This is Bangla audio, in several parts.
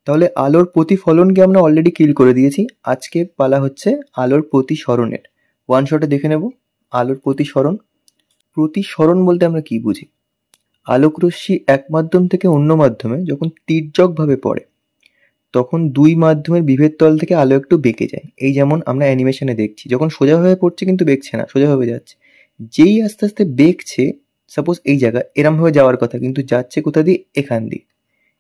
তাহলে আলোর প্রতিফলনকে আমরা অলরেডি কিল করে দিয়েছি। আজকে পালা হচ্ছে আলোর প্রতিসরণের। ওয়ান শটে দেখে নেব আলোর প্রতিসরণ। প্রতিসরণ বলতে আমরা কি বুঝি? আলোক রশ্মি এক মাধ্যম থেকে অন্য মাধ্যমে যখন তির্যকভাবে পড়ে তখন দুই মাধ্যমের বিভেদ তল থেকে আলো একটু বেঁকে যায়। এই যেমন আমরা অ্যানিমেশনে দেখছি, যখন সোজাভাবে পড়ছে কিন্তু বেঁকছে না, সোজাভাবে যাচ্ছে। যেই আস্তে আস্তে বেঁকছে, সাপোজ এই জায়গা এরমভাবে যাওয়ার কথা কিন্তু যাচ্ছে কোথা দিয়ে?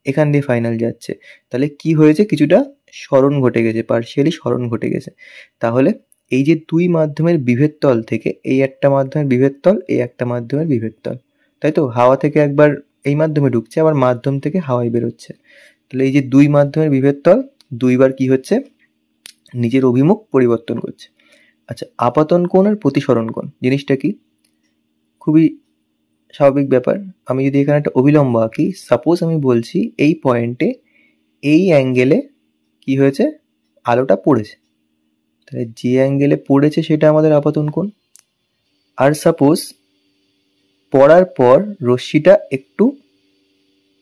এখান দিয়ে ফাইনাল যাচ্ছে। তাহলে কি হয়েছে? কিছুটা সরণ ঘটে গেছে, পার্শিয়ালি সরণ ঘটে গেছে। তাহলে এই যে দুই মাধ্যমের বিভেদ তল থেকে এই একটা মাধ্যমের বিভেদ তল, এই একটা মাধ্যমের বিভেদ তল, তাই তো? হাওয়া থেকে একবার এই মাধ্যমে ঢুকছে, আবার মাধ্যম থেকে হাওয়ায় বেরোচ্ছে। তাহলে এই যে দুই মাধ্যমের বিভেদ তল দুইবার কি হচ্ছে? নিজের অভিমুখ পরিবর্তন করছে। আচ্ছা, আপাতন কোণ আর প্রতিসরণ কোণ জিনিসটা কি? খুবই স্বাভাবিক ব্যাপার। আমি যদি এখানে একটা অভিলম্ব আঁকি, সাপোজ আমি বলছি এই পয়েন্টে এই অ্যাঙ্গেলে কি হয়েছে? আলোটা পড়েছে। তাহলে যে অ্যাঙ্গেলে পড়েছে সেটা আমাদের আপাতন কোণ। আর সাপোজ পড়ার পর রশ্মিটা একটু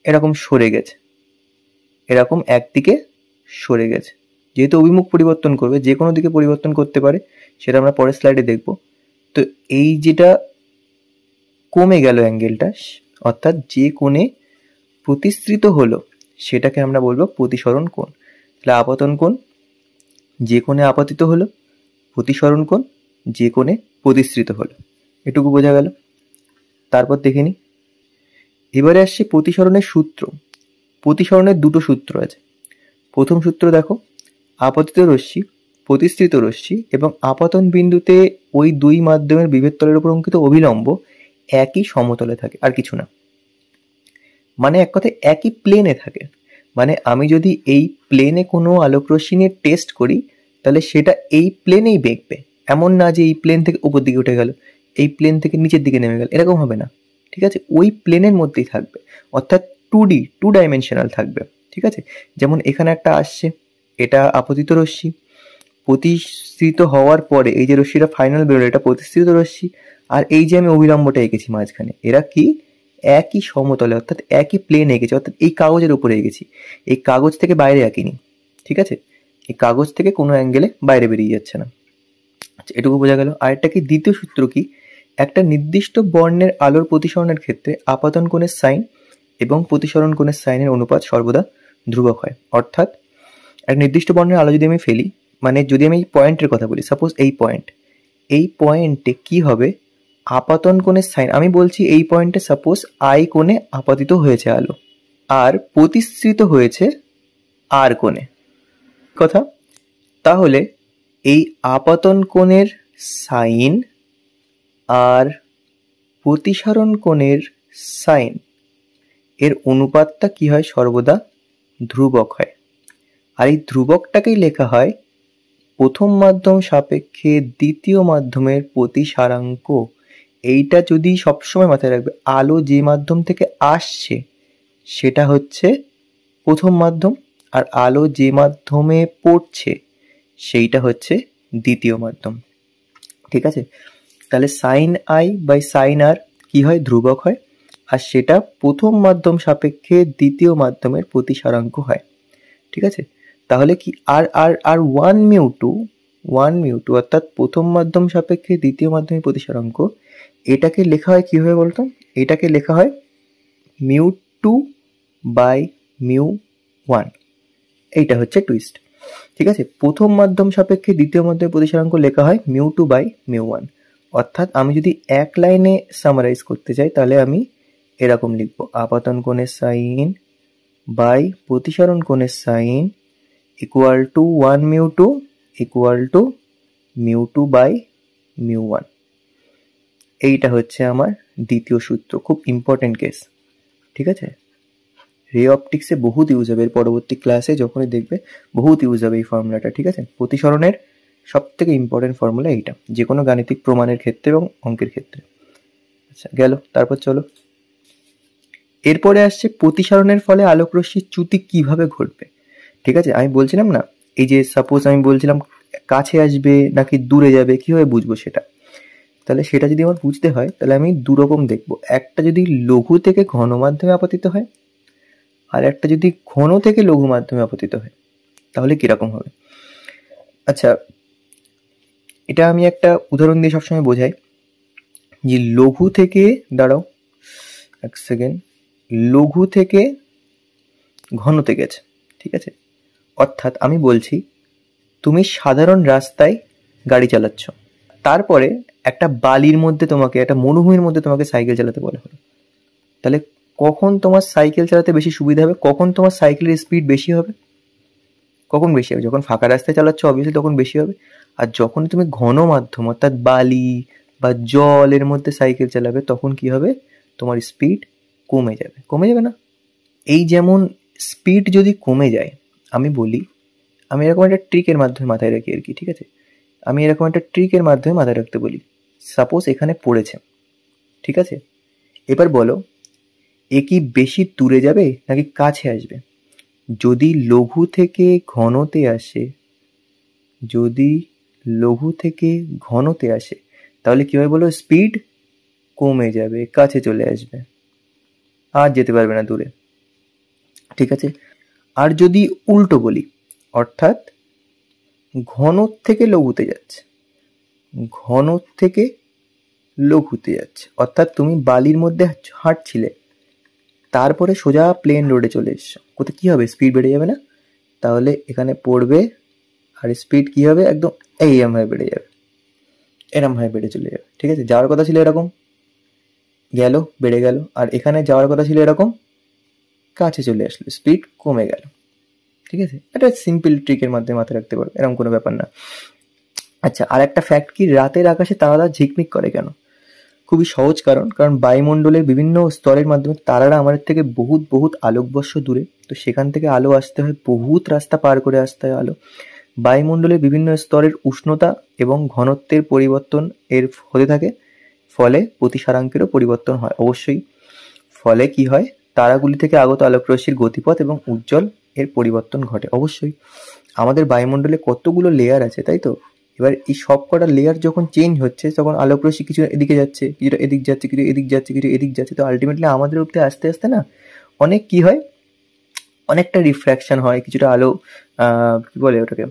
এরকম সরে গেছে, এরকম একদিকে সরে গেছে। যেহেতু অভিমুখ পরিবর্তন করবে, যে কোনো দিকে পরিবর্তন করতে পারে, সেটা আমরা পরের স্লাইডে দেখব। তো এই যেটা কমে গেল অ্যাঙ্গেলটা, অর্থাৎ যে কোণে প্রতিসৃত হলো সেটাকে আমরা বলবো প্রতিসরণ কোণ। তাহলে আপাতন কোণ যে কোণে আপতিত হলো, প্রতিসরণ কোণ যে কোণে প্রতিসৃত হলো। এটুকু বোঝা গেল। তারপর দেখে নিই, এবারে আসছে প্রতিসরণের সূত্র। প্রতিসরণের দুটো সূত্র আছে। প্রথম সূত্র দেখো, আপতিত রশ্মি, প্রতিসৃত রশ্মি এবং আপাতন বিন্দুতে ওই দুই মাধ্যমের বিভেদ তলের উপর অঙ্কিত অভিলম্ব একই সমতলে থাকে, আর কিছু না। মানে এক কথায় একই প্লেনে থাকে। মানে আমি যদি এই প্লেনে কোনো আলোক রশ্মি নিয়ে টেস্ট করি, তাহলে সেটা এই প্লেনেই বেঁকবে। এমন না যে এই প্লেন থেকে উপর দিকে উঠে গেল, এই প্লেন থেকে নিচের দিকে নেমে গেল, এরকম হবে না। ঠিক আছে, ওই প্লেনের মধ্যেই থাকবে, অর্থাৎ 2D, 2 ডাইমেনশনাল থাকবে। ঠিক আছে, যেমন এখানে একটা আসছে, এটা আপতিত রশ্মি, প্রতিসৃত হওয়ার পরে এই যে রশ্মিটা ফাইনাল বেরোলো, এটা প্রতিসৃত রশ্মি। আর এই যে আমি অভিলম্বটা এঁকেছি মাঝখানে, এরা কি একই সমতলে, অর্থাৎ একই প্লেন এঁকেছি, অর্থাৎ এই কাগজের উপরে এঁকেছি। এই কাগজ থেকে বাইরে আঁকিনি। ঠিক আছে, এই কাগজ থেকে কোনো অ্যাঙ্গেলে বাইরে বেরিয়ে যাচ্ছে না। আচ্ছা, এটুকু বোঝা গেল। আরেকটা কি, দ্বিতীয় সূত্র কি, একটা নির্দিষ্ট বর্ণের আলোর প্রতিসরণের ক্ষেত্রে আপাতন কোণের সাইন এবং প্রতিসরণ কোণের সাইনের অনুপাত সর্বদা ধ্রুবক হয়। অর্থাৎ এক নির্দিষ্ট বর্ণের আলো যদি আমি ফেলি, মানে যদি আমি এই পয়েন্টের কথা বলি, সাপোজ এই পয়েন্টে কি হবে? আপাতন কোণের সাইন, আমি বলছি এই পয়েন্টে সাপোজ আই কোণে আপাতিত হয়েছে আলো, আর প্রতিসৃত হয়েছে আর কোণে কথা। তাহলে এই আপাতন কোণের সাইন আর প্রতিসরণ কোণের সাইন এর অনুপাতটা কি হয়? সর্বদা ধ্রুবক হয়। আর এই ধ্রুবকটাকেই লেখা হয় প্রথম মাধ্যম সাপেক্ষে দ্বিতীয় মাধ্যমের প্রতিসারাঙ্ক। এইটা যদি সবসময় মাথায় রাখবে, আলো যে মাধ্যম থেকে আসছে সেটা হচ্ছে প্রথম মাধ্যম, আর আলো যে মাধ্যমে পড়ছে সেইটা হচ্ছে দ্বিতীয় মাধ্যম। ঠিক আছে, তাহলে সাইন আই বাই সাইন আর কি হয়? ধ্রুবক হয়। আর সেটা প্রথম মাধ্যম সাপেক্ষে দ্বিতীয় মাধ্যমের প্রতিসারাঙ্ক হয়। ঠিক আছে, তাহলে কি আর আর আর ওয়ান মিউ টু অর্থাৎ প্রথম মাধ্যম সাপেক্ষে দ্বিতীয় মাধ্যমের প্রতিসারাঙ্ক, এটাকে লেখা হয় কিভাবে বলতো? এটাকে লেখা হয় mu two by mu one. এইটা হচ্ছে টুইস্ট। ঠিক আছে, প্রথম মাধ্যম সাপেক্ষে দ্বিতীয় মাধ্যমের প্রতিসারাঙ্ক লেখা হয় mu two by mu one. অর্থাৎ আমি যদি এক লাইনে সামারাইজ করতে চাই, তাহলে আমি এরকম লিখবো, আপাতন কোণের সাইন বাই প্রতিসরণ কোণের sine equal to 1 mu two equal to mu two by mu one. এইটা হচ্ছে আমার দ্বিতীয় সূত্র, খুব ইম্পর্টেন্ট কেস। ঠিক আছে, রে অপটিক্সে বহুত ইউজ হবে, এর পরবর্তী ক্লাসে যখনই দেখবে বহুত ইউজ হবে এই ফর্মুলাটা। ঠিক আছে, প্রতিসরণের সব থেকে ইম্পর্টেন্ট ফর্মুলা এইটা, যে কোনো গাণিতিক প্রমাণের ক্ষেত্রে এবং অঙ্কের ক্ষেত্রে। আচ্ছা গেল, তারপর চলো এরপরে আসছে প্রতিসরণের ফলে আলোক রশ্মির চ্যুতি কিভাবে ঘটবে। ঠিক আছে, আমি বলছিলাম না, এই যে সাপোজ আমি বলছিলাম কাছে আসবে নাকি দূরে যাবে, কিভাবে বুঝবো সেটা? তাহলে সেটা যদি আমার বুঝতে হয়, তাহলে আমি দুরকম দেখবো। একটা যদি লঘু থেকে ঘন মাধ্যমে আপতিত হয়, আর একটা যদি ঘন থেকে লঘু মাধ্যমে আপতিত হয় তাহলে কিরকম হবে? আচ্ছা, এটা আমি একটা উদাহরণ দিয়ে সবসময় বোঝাই যে লঘু থেকে, দাঁড়াও এক সেকেন্ড, লঘু থেকে ঘনতে গেছে, ঠিক আছে? অর্থাৎ আমি বলছি তুমি সাধারণ রাস্তায় গাড়ি চালাচ্ছ, তারপরে একটা বালির মধ্যে তোমাকে, একটা মরুভূমির মধ্যে তোমাকে সাইকেল চালাতে বলা হলো, তাহলে কখন তোমার সাইকেল চালাতে বেশি সুবিধা হবে? কখন তোমার সাইকেলের স্পিড বেশি হবে? কখন বেশি হবে? যখন ফাঁকা রাস্তায় চালাচ্ছ অবভিয়াসলি তখন বেশি হবে। আর যখন তুমি ঘন মাধ্যম অর্থাৎ বালি বা জলের মধ্যে সাইকেল চালাবে তখন কি হবে? তোমার স্পিড কমে যাবে। কমে যাবে না? এই যেমন স্পিড যদি কমে যায়, আমি বলি, আমি এরকম একটা ট্রিকের মাধ্যমে মাথায় রাখি আর কি, ঠিক আছে? আমি এরকম একটা ট্রিকের মাধ্যমে মাথায় রাখতে বলি। সাপোজ এখানে পড়েছে, ঠিক আছে? এবার বলো এ কি বেশি দূরে যাবে নাকি কাছে আসবে? যদি লঘু থেকে ঘনতে আসে, যদি লঘু থেকে ঘনতে আসে তাহলে কি হয় বলো? স্পিড কমে যাবে, কাছে চলে আসবে, আর যেতে পারবে না দূরে, ঠিক আছে? আর যদি উল্টো বলি, অর্থাৎ ঘন থেকে লঘুতে যাচ্ছে, ঘন থেকে লঘুতে যাচ্ছে, অর্থাৎ তুমি বালির মধ্যে হাঁটছিলে, তারপরে সোজা প্লেন রোডে চলে এসছো, কোথায় কি হবে? স্পিড বেড়ে যাবে না? তাহলে এখানে পড়বে আর স্পিড কি হবে? একদম এইরকম ভাবে বেড়ে যাবে, এরম ভাবে বেড়ে চলে যাবে, ঠিক আছে? যাওয়ার কথা ছিল এরকম, গেল, বেড়ে গেল। আর এখানে যাওয়ার কথা ছিল এরকম, কাছে চলে আসলো, স্পিড কমে গেল, ঠিক আছে? এটা সিম্পল ট্রিকের মাধ্যমে মাথায় রাখতে পারো, এরকম কোনো ব্যাপার না। আচ্ছা, আর একটা ফ্যাক্ট কি, রাতের আকাশে তারারা ঝিকমিক করে কেন? খুবই সহজ কারণ, কারণ বায়ুমণ্ডলের বিভিন্ন স্তরের মাধ্যমে তারারা আমাদের থেকে বহুত বহুত আলোকবর্ষ দূরে, তো সেখান থেকে আলো আসতে হয়, বহুত রাস্তা পার করে আসতে হয় আলো। বায়ুমণ্ডলের বিভিন্ন স্তরের উষ্ণতা এবং ঘনত্বের পরিবর্তন এর হতে থাকে, ফলে প্রতিসারাঙ্কেরও পরিবর্তন হয় অবশ্যই। ফলে কি হয়? তারাগুলি থেকে আগত আলোকরশ্মির গতিপথ এবং উজ্জ্বল এর পরিবর্তন ঘটে অবশ্যই। আমাদের বায়ুমণ্ডলে কতগুলো লেয়ার আছে, তাই তো? এবার এই সব কটা লেয়ার যখন চেঞ্জ হচ্ছে তখন আলোকরশ্মি কিছু এদিকে যাচ্ছে, কিছুটা এদিক যাচ্ছে, কিছু এদিক যাচ্ছে, কিছু এদিক যাচ্ছে, তো আলটিমেটলি আমাদের উপরে আস্তে আস্তে না অনেক কি হয়, অনেকটা রিফ্র্যাকশন হয়, কিছুটা আলো কি বলে ওটাকে,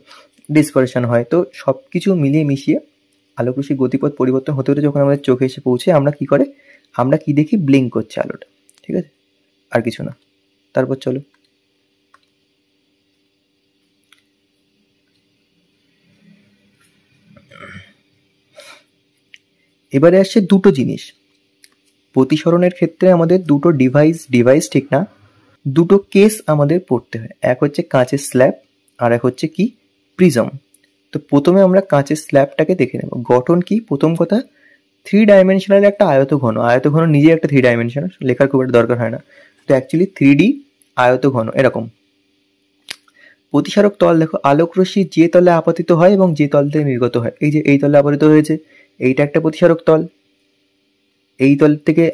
ডিসপারশন হয়। তো সব কিছু মিলিয়ে মিশিয়ে আলোকরশ্মির গতিপথ পরিবর্তন হতে হতে যখন আমাদের চোখে এসে পৌঁছে, আমরা কি করে, আমরা কি দেখি? ব্লিঙ্ক করছে আলোটা, ঠিক আছে? আর কিছু না। তারপর চলো, এবারে আসছে দুটো জিনিস। প্রতিসরণের ক্ষেত্রে আমাদের দুটো ডিভাইস ঠিক না, দুটো কেস আমাদের পড়তে হয়। এক হচ্ছে কাঁচের স্ল্যাব, আর এক হচ্ছে কি? প্রিজম। তো প্রথমে আমরা কাঁচের স্ল্যাবটাকে দেখে নেব। গঠন কি? প্রথম কথা, 3 ডাইমেনশনাল একটা আয়তঘন। আয়তঘন নিজে একটা 3 ডাইমেনশনাল, লেখার খুব একটা দরকার হয় না। তো অ্যাকচুয়ালি 3D আয়তঘন এরকম। প্রতিসারক তল দেখো, আলোক রশ্মি যে তলে আপতিত হয় এবং যে তল থেকে নির্গত হয়, এই যে এই তলে আপতিত হয়েছে, এইটা একটা প্রতিসারক তল। এই তল থেকে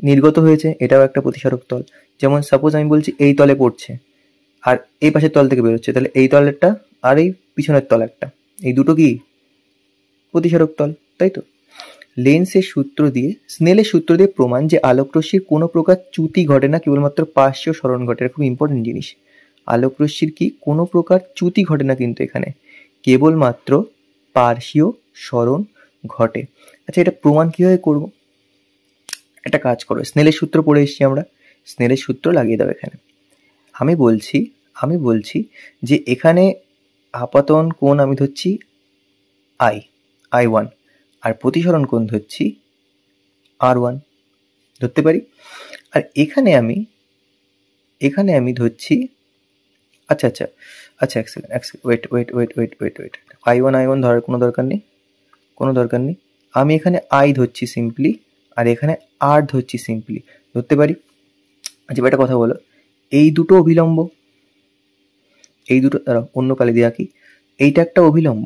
নির্গত হয়েছে, এটাও একটা প্রতিসারক তল। যেমন সাপোজ আমি বলছি এই তলে পড়ছে আর এই পাশের তল থেকে বেরোচ্ছে, তাহলে এই তলেরটা আর এই পিছনের তল একটা, এই দুটো কি? প্রতিসারক তল, তাই তো? লেন্সের সূত্র দিয়ে, স্নেলের সূত্র দিয়ে প্রমাণ যে আলোকরশ্মির কোনো প্রকার চ্যুতি ঘটে না, কেবলমাত্র পার্শ্বীয় সরণ ঘটে। এটা খুব ইম্পর্টেন্ট জিনিস। আলোকরশ্মির কি কোনো প্রকার চ্যুতি ঘটে না, কিন্তু এখানে কেবলমাত্র পার্শ্বীয় সরণ ঘটে। আচ্ছা, এটা প্রমাণ কিভাবে করব? একটা কাজ করো, স্নেলের সূত্র পড়ে এসেছি আমরা, স্নেলের সূত্র লাগিয়ে দাও এখানে। আমি বলছি যে এখানে আপাতন কোণ আমি ধরছি I1, আর প্রতিসরণ কোণ ধরছি R1, ধরতে পারি। আর এখানে আমি ধরছি, আচ্ছা এক সেকেন্ড, ওয়েট, I1 ধরার কোনো দরকার নেই। আমি এখানে I ধরছি সিম্পলি, আর এখানে R ধরছি সিম্পলি, ধরতে পারি। আচ্ছা, একটা কথা বলো, এই দুটো অভিলম্ব, এই দুটো দাঁড়াও অন্য কালি দিয়ে আঁকি, এইটা একটা অভিলম্ব,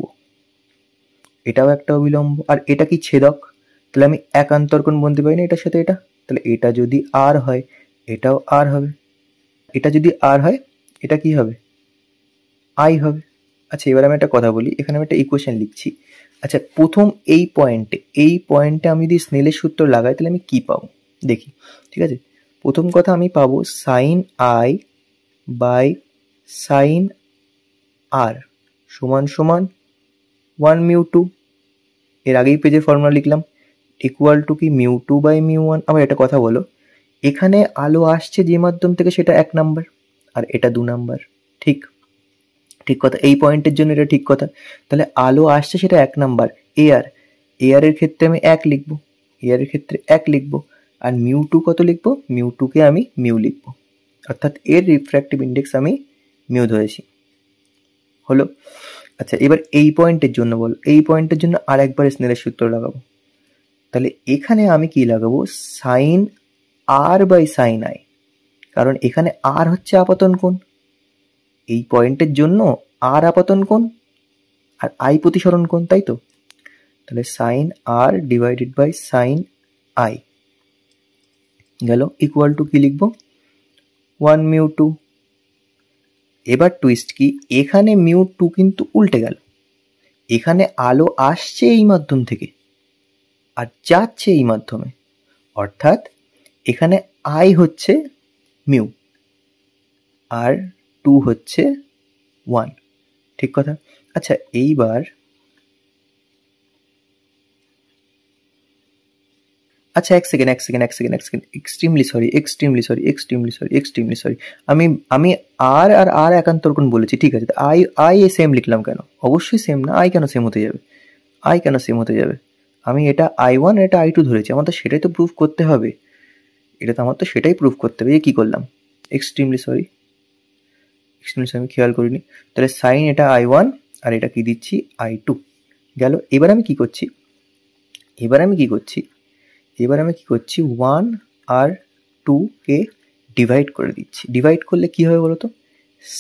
এটাও একটা অভিলম্ব, আর এটা কি ছেদক, তাহলে আমি একান্তর কোণ বলতে পারি না এটার সাথে এটা, তাহলে এটা যদি আর হয় এটাও আর হবে, এটা যদি আর হয় এটা কি হবে? আই হবে। আচ্ছা, এবার আমি একটা কথা বলি, এখানে আমি একটা ইকুয়েশন লিখছি। আচ্ছা, প্রথম এই পয়েন্টে আমি যদি স্নেলের সূত্র লাগাই তাহলে আমি কি পাবো দেখি, ঠিক আছে? প্রথম কথা আমি পাবো সাইন আই বাই সাইন আর সমান সমান 1 মিউ টু। এর আগেই পেজে ফর্মুলা লিখলাম, ইকুয়াল টু কি mu two by mu one. আবার একটা কথা বলো, এখানে আলো আসছে যে মাধ্যম থেকে সেটা 1 নাম্বার আর এটা 2 নাম্বার। ঠিক ঠিক কথা, এই পয়েন্টের জন্য এটা ঠিক কথা। তাহলে আলো আসছে সেটা 1 নাম্বার, এয়ার এর ক্ষেত্রে আমি 1 লিখবো, এর ক্ষেত্রে 1 লিখবো। আর মিউ টু কত লিখবো? মিউ টুকে আমি মিউ লিখবো, অর্থাৎ এর রিফ্র্যাক্টিভ ইন্ডেক্স আমি মিউ ধরেছি। হলো। আচ্ছা, এবার এই পয়েন্টের জন্য বলো, এই পয়েন্টের জন্য আর একবার স্নেলের সূত্র লাগাবো। তাহলে এখানে আমি কি লাগাবো? Sine r by sine i, কারণ এখানে আর হচ্ছে আপতন কোণ, এই পয়েন্টের জন্য আর আপতন কোণ আর আই প্রতিসরণ কোণ, তাই তো? তাহলে sine r divided by sine i গেল, ইকুয়াল টু কি লিখবো? 1 মিউ টু। এবার টুইস্ট কি, এখানে মিউ টু কিন্তু উল্টে গেল, এখানে আলো আসছে এই মাধ্যম থেকে আর যাচ্ছে এই মাধ্যমে, অর্থাৎ এখানে আই হচ্ছে মিউ আর টু হচ্ছে 1। ঠিক কথা। আচ্ছা, এইবার আচ্ছা এক সেকেন্ড, এক্সট্রিমলি সরি। আমি আর আর একান্তর কোণ বলেছি, ঠিক আছে। আই সেম লিখলাম কেন? অবশ্যই সেম না, আই কেন সেম হতে যাবে? আমি এটা I1 এটা I2 ধরেছি, আমার তো সেটাই তো প্রুফ করতে হবে, কি করলাম? এক্সট্রিমলি সরি, আমি খেয়াল করিনি। তাহলে সাইন এটা I1 আর এটা কি দিচ্ছি? I2 গেল। এবার আমি কি করছি? 1 আর 2 কে ডিভাইড করে দিচ্ছি। ডিভাইড করলে কি হবে বলতো?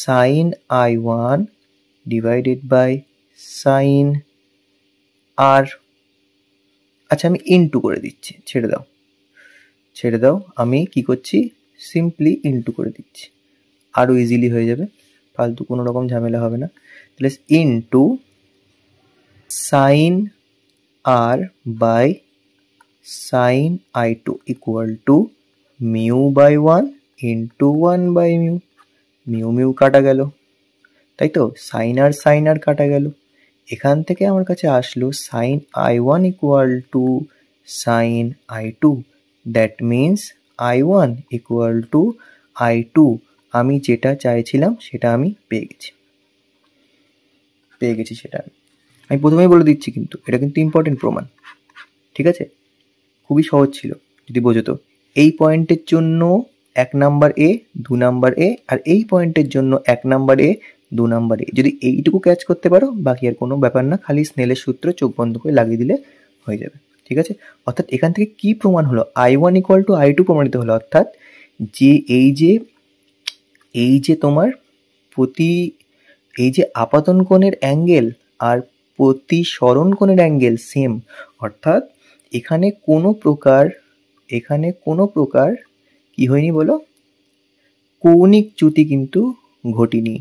Sine I1 divided by sine r. আচ্ছা, আমি ইনটু করে দিচ্ছি, ছেড়ে দাও। আমি কি করছি? সিম্পলি ইনটু করে দিচ্ছি, আরো ইজিলি হয়ে যাবে, ফালতু কোনো রকম ঝামেলা হবে না। তাহলে into sine r by sine I2 equal to mu by 1 into 1 by mu. Mu কাটা গেল, তাই তো? সাইন আর কাটা গেল। এখান থেকে আমার কাছে আসলো sine I1 equal to sine I2, that means I1 equal to I2। আমি যেটা চাইছিলাম সেটা আমি পেয়ে গেছি সেটা আমি প্রথমেই বলে দিচ্ছি, কিন্তু এটা কিন্তু ইম্পর্টেন্ট প্রমাণ, ঠিক আছে? খুবই সহজ ছিল যদি বোঝো। এই পয়েন্টের জন্য 1 নাম্বার এ, 2 নাম্বার এ, আর এই পয়েন্টের জন্য 1 নাম্বার এ, 2 নাম্বার এ। যদি এইটুকু ক্যাচ করতে পারো, বাকি আর কোনো ব্যাপার না, খালি স্নেলের সূত্র চোখ বন্ধ করে লাগিয়ে দিলে হয়ে যাবে, ঠিক আছে? অর্থাৎ এখান থেকে কি প্রমাণ হলো? I1 ইকুয়াল টু I2 প্রমাণিত হলো, অর্থাৎ যে এই যে তোমার এই যে আপতন কোণের অ্যাঙ্গেল আর প্রতিসরণ কোণের অ্যাঙ্গেল সেম, অর্থাৎ এখানে কোনো প্রকার কি হয়নি বলো? কৌণিক চ্যুতি কিন্তু ঘটেনি,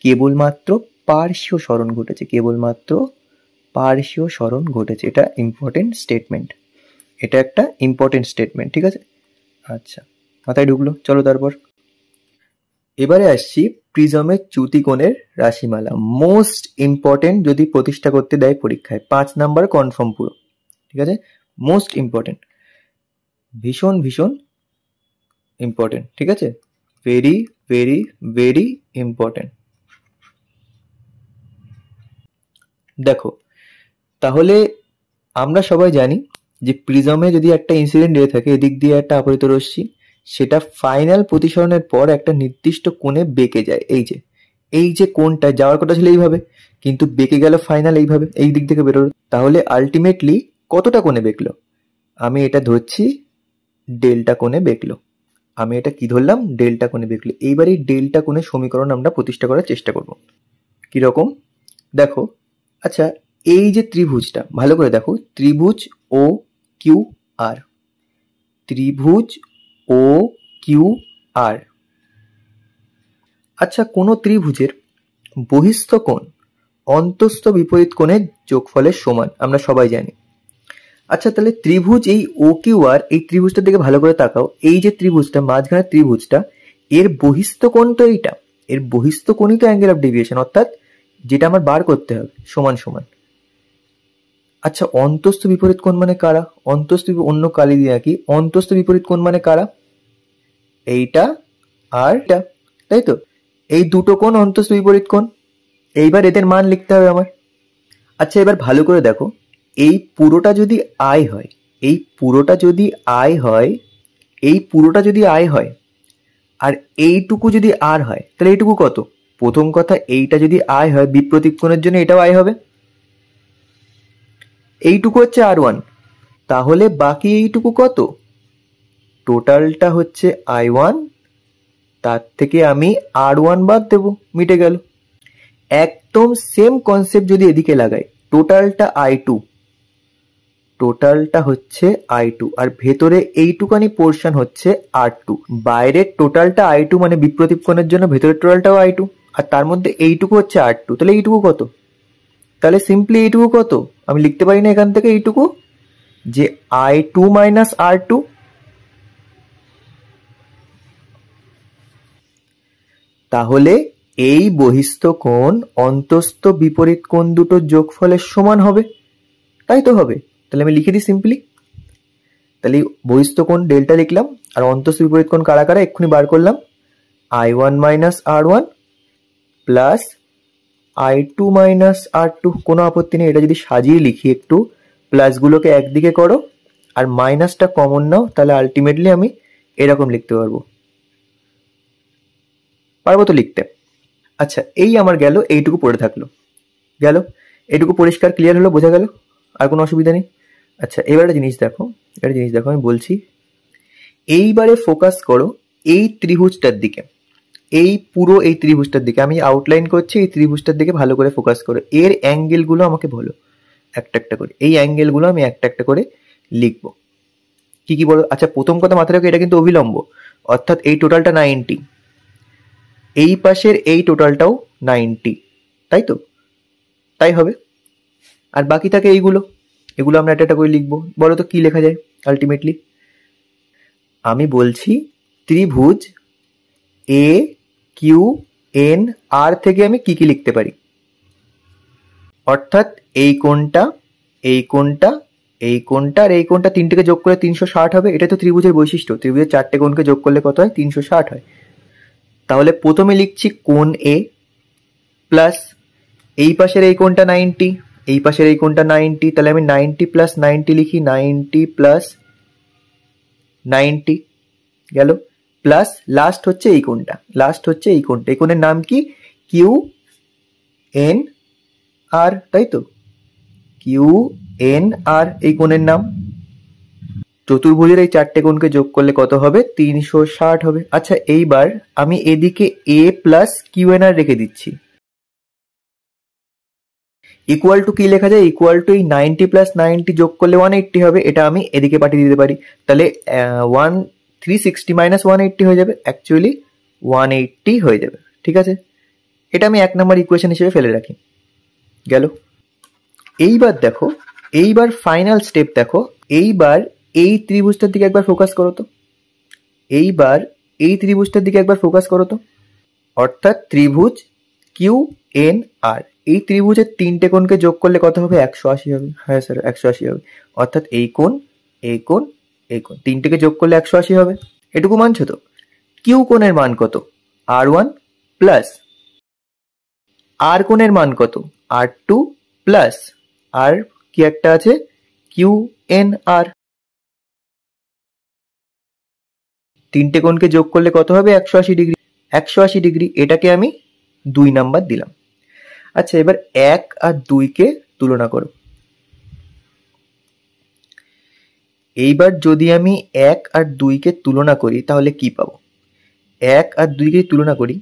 কেবলমাত্র পার্শ্বীয় সরণ ঘটেছে। এটা ইম্পর্টেন্ট স্টেটমেন্ট, ঠিক আছে? আচ্ছা, মাথায় ঢুকলো। চলো তারপর এবারে আসছি প্রিজমের চ্যুতি কোণের রাশিমালা। মোস্ট ইম্পর্টেন্ট, যদি প্রতিষ্ঠা করতে দেয় পরীক্ষায় 5 নাম্বার কনফার্ম পুরো, ঠিক আছে? মোস্ট ইম্পর্টেন্ট, ভীষণ ইম্পর্টেন্ট, ঠিক আছে? Very important. দেখো, তাহলে আমরা সবাই জানি যে প্রিজমে যদি একটা ইনসিডেন্ট রে থাকে, এদিক দিয়ে একটা আপতিত রশ্মি, সেটা ফাইনাল প্রতিসরণের পর একটা নির্দিষ্ট কোণে বেঁকে যায়। এই যে কোণটা যাওয়ার কথা ছিল এইভাবে, কিন্তু বেঁকে গেল ফাইনাল এইভাবে, এই দিক থেকে বেরোলো। তাহলে আলটিমেটলি কতটা কোণে বেঁকলো? আমি এটা ধরছি ডেল্টা কোণে বেঁকলো। এইবার এই ডেল্টা কোণের সমীকরণ আমরা প্রতিষ্ঠা করার চেষ্টা করব। কিরকম? দেখো, আচ্ছা, এই যে ত্রিভুজটা ভালো করে দেখো, ত্রিভুজ ও কিউ আর। আচ্ছা, কোন ত্রিভুজের বহিস্থ কোণ অন্তস্থ বিপরীত কোণের যোগফলের সমান, আমরা সবাই জানি। আচ্ছা তাহলে ত্রিভুজ এই ও কিউ আর, এই ত্রিভুজটার দিকে ভালো করে তাকাও। এই যে ত্রিভুজটা, মাঝখানে ত্রিভুজটা, এর বহিস্থ কোণ তো এইটা, এর বহিস্থ কোণই তো অ্যাঙ্গেল অফ ডেভিয়েশন, অর্থাৎ যেটা আমার বার করতে হবে সমান সমান। আচ্ছা অন্তস্থ বিপরীত কোণ মানে কারা? অন্য কালি দিয়ে আঁকি, অন্তস্থ বিপরীত কোণ মানে কারা? এইটা আর এটা, তাই তো? এই দুটো কোণ অন্তস্থ বিপরীত কোণ। এইবার এদের মান লিখতে হবে আমার। আচ্ছা এবার ভালো করে দেখো, এই পুরোটা যদি আই হয়, এই পুরোটা যদি আই হয়, এই পুরোটা যদি আই হয়, আর এইটুকু যদি আর হয়, তাহলে এইটুকু কত? প্রথম কথা, এইটা যদি আই হয়, বিপ্রতীক কোণের জন্য এটাও আই হবে। এইটুকু হচ্ছে আর1, তাহলে বাকি এইটুকু কত? টোটালটা হচ্ছে i1, তার থেকে আমি আর1 বাদ দেবো, মিটে গেল। একদম সেম কনসেপ্ট যদি এদিকে লাগাই, টোটালটা i2, টোটালটা হচ্ছে i2, আর ভেতরে এইটুকানি পোর্শন হচ্ছে r2। বাইরের টোটালটা i2 মানে বিপ্রতীপ কোণের জন্য ভেতরের টোটালটাও i2, আর তার মধ্যে এইটুকু হচ্ছে r2, তাহলে এইটুকু কত? তাহলে সিম্পলি এইটুকু কত আমি লিখতে পারি না এখান থেকে? এইটুকু যে i2 মাইনাস r2। তাহলে এই বহিস্থ কোণ অন্তস্থ বিপরীত কোণ দুটোর যোগফলের সমান হবে, তাই তো হবে? তাহলে আমি লিখে দিই সিম্পলি। তাহলে বহিস্থ কোণ ডেল্টা লিখলাম, আর অন্তস্থ বিপরীত কোণ কারা কারা এক্ষুনি বার করলাম। i1 minus r1 plus i2 minus r2, কোনো আপত্তি নেই। এটা যদি সাজিয়ে লিখি একটু, প্লাসগুলোকে একদিকে করো আর মাইনাসটা কমন নাও, তাহলে আলটিমেটলি আমি এরকম লিখতে পারবো। পারবো তো লিখতে? আচ্ছা এই আমার গেল, এইটুকু পড়ে থাকলো, গেল এইটুকু পরিষ্কার ক্লিয়ার হলো, বোঝা গেল, আর কোনো অসুবিধা নেই। আচ্ছা এবার একটা জিনিস দেখো, আমি বলছি, এইবারে ফোকাস করো এই ত্রিভুজটার দিকে, এই পুরো এই ত্রিভুজটার দিকে আমি আউটলাইন করছি, এই ত্রিভুজটার দিকে ভালো করে ফোকাস করো। এর অ্যাঙ্গেলগুলো আমাকে বলো একটা একটা করে, এই অ্যাঙ্গেলগুলো আমি একটা একটা করে লিখবো। কি কি বলো? আচ্ছা প্রথম কথা মাথায় রাখো, এটা কিন্তু অভিলম্ব, অর্থাৎ এই টোটালটা 90, এই পাশের এই টোটালটাও 90, তাই তো? তাই হবে। আর বাকি থাকে এইগুলো, এগুলো আমরা একটা একটা করে লিখবো। বলো তো কি লেখা যায় আলটিমেটলি? আমি বলছি ত্রিভুজ এ কিউ এন আর থেকে আমি কি কি লিখতে পারি, অর্থাৎ এই কোণটা, এই কোণটা, এই কোণটা আর এই কোণটা, তিনটেকে যোগ করে 360 হবে। এটা তো ত্রিভুজের বৈশিষ্ট্য, ত্রিভুজের চারটে কোণকে যোগ করলে কত হয়? 360 হয়। তাহলে প্রথমে লিখছি কোণ এ প্লাস এই পাশের এই কোণটা 90, এই পাশের এই কোণটা 90, তাহলে আমি 90 প্লাস 90 লিখি, 90 প্লাস 90 গেল, প্লাস লাস্ট হচ্ছে এই কোণটা, লাস্ট হচ্ছে এই কোণটা, এই কোণের নাম কি? কিউ এন আর, তাই তো? কিউ এন আর এই কোণের নাম। চতুর্ভুজের এই চারটে কোণকে যোগ করলে কত হবে? 360 হবে। আচ্ছা এইবার আমি এদিকে এ প্লাস কিউ এন আর রেখে দিচ্ছি। ইকুয়াল টু কি লেখা যায়? ইকুয়াল টু এই 90 প্লাস 90 যোগ করলে 180 হবে, এটা আমি এদিকে পাঠিয়ে দিতে পারি। তাহলে 360 মাইনাস 180 হয়ে যাবে, অ্যাকচুয়ালি 180 হয়ে যাবে। ঠিক আছে, এটা আমি 1 নম্বর ইকুয়েশন হিসেবে ফেলে রাখি, গেল। এইবার দেখো, এইবার ফাইনাল স্টেপ দেখো, এইবার এই ত্রিভুজটার দিকে একবার ফোকাস করো তো, এইবার এই ত্রিভুজটার দিকে একবার ফোকাস করো তো, অর্থাৎ ত্রিভুজ কিউ এন আর, এই ত্রিভুজের তিনটে কোণকে যোগ করলে কত হবে? 180 হবে। হ্যাঁ স্যার 180 হবে, অর্থাৎ এই কোণ, এই কোণ, এই কোণ, তিনটেকে যোগ করলে 180 হবে। এটুকু মানছো তো? কিউ কোণের মান কত? r1 প্লাস আর কোণের মান কত? r2 প্লাস আর কি একটা আছে? কিউ এন আর। তিনটে কোণকে যোগ করলে কত হবে? 180 ডিগ্রি। 180 ডিগ্রি, এটাকে আমি 2 নাম্বার দিলাম। আচ্ছা এবার 1 আর 2 কে তুলনা করো। এইবার যদি আমি 1 আর 2 কে তুলনা করি তাহলে কি পাবো? 1 আর 2 কে তুলনা করি,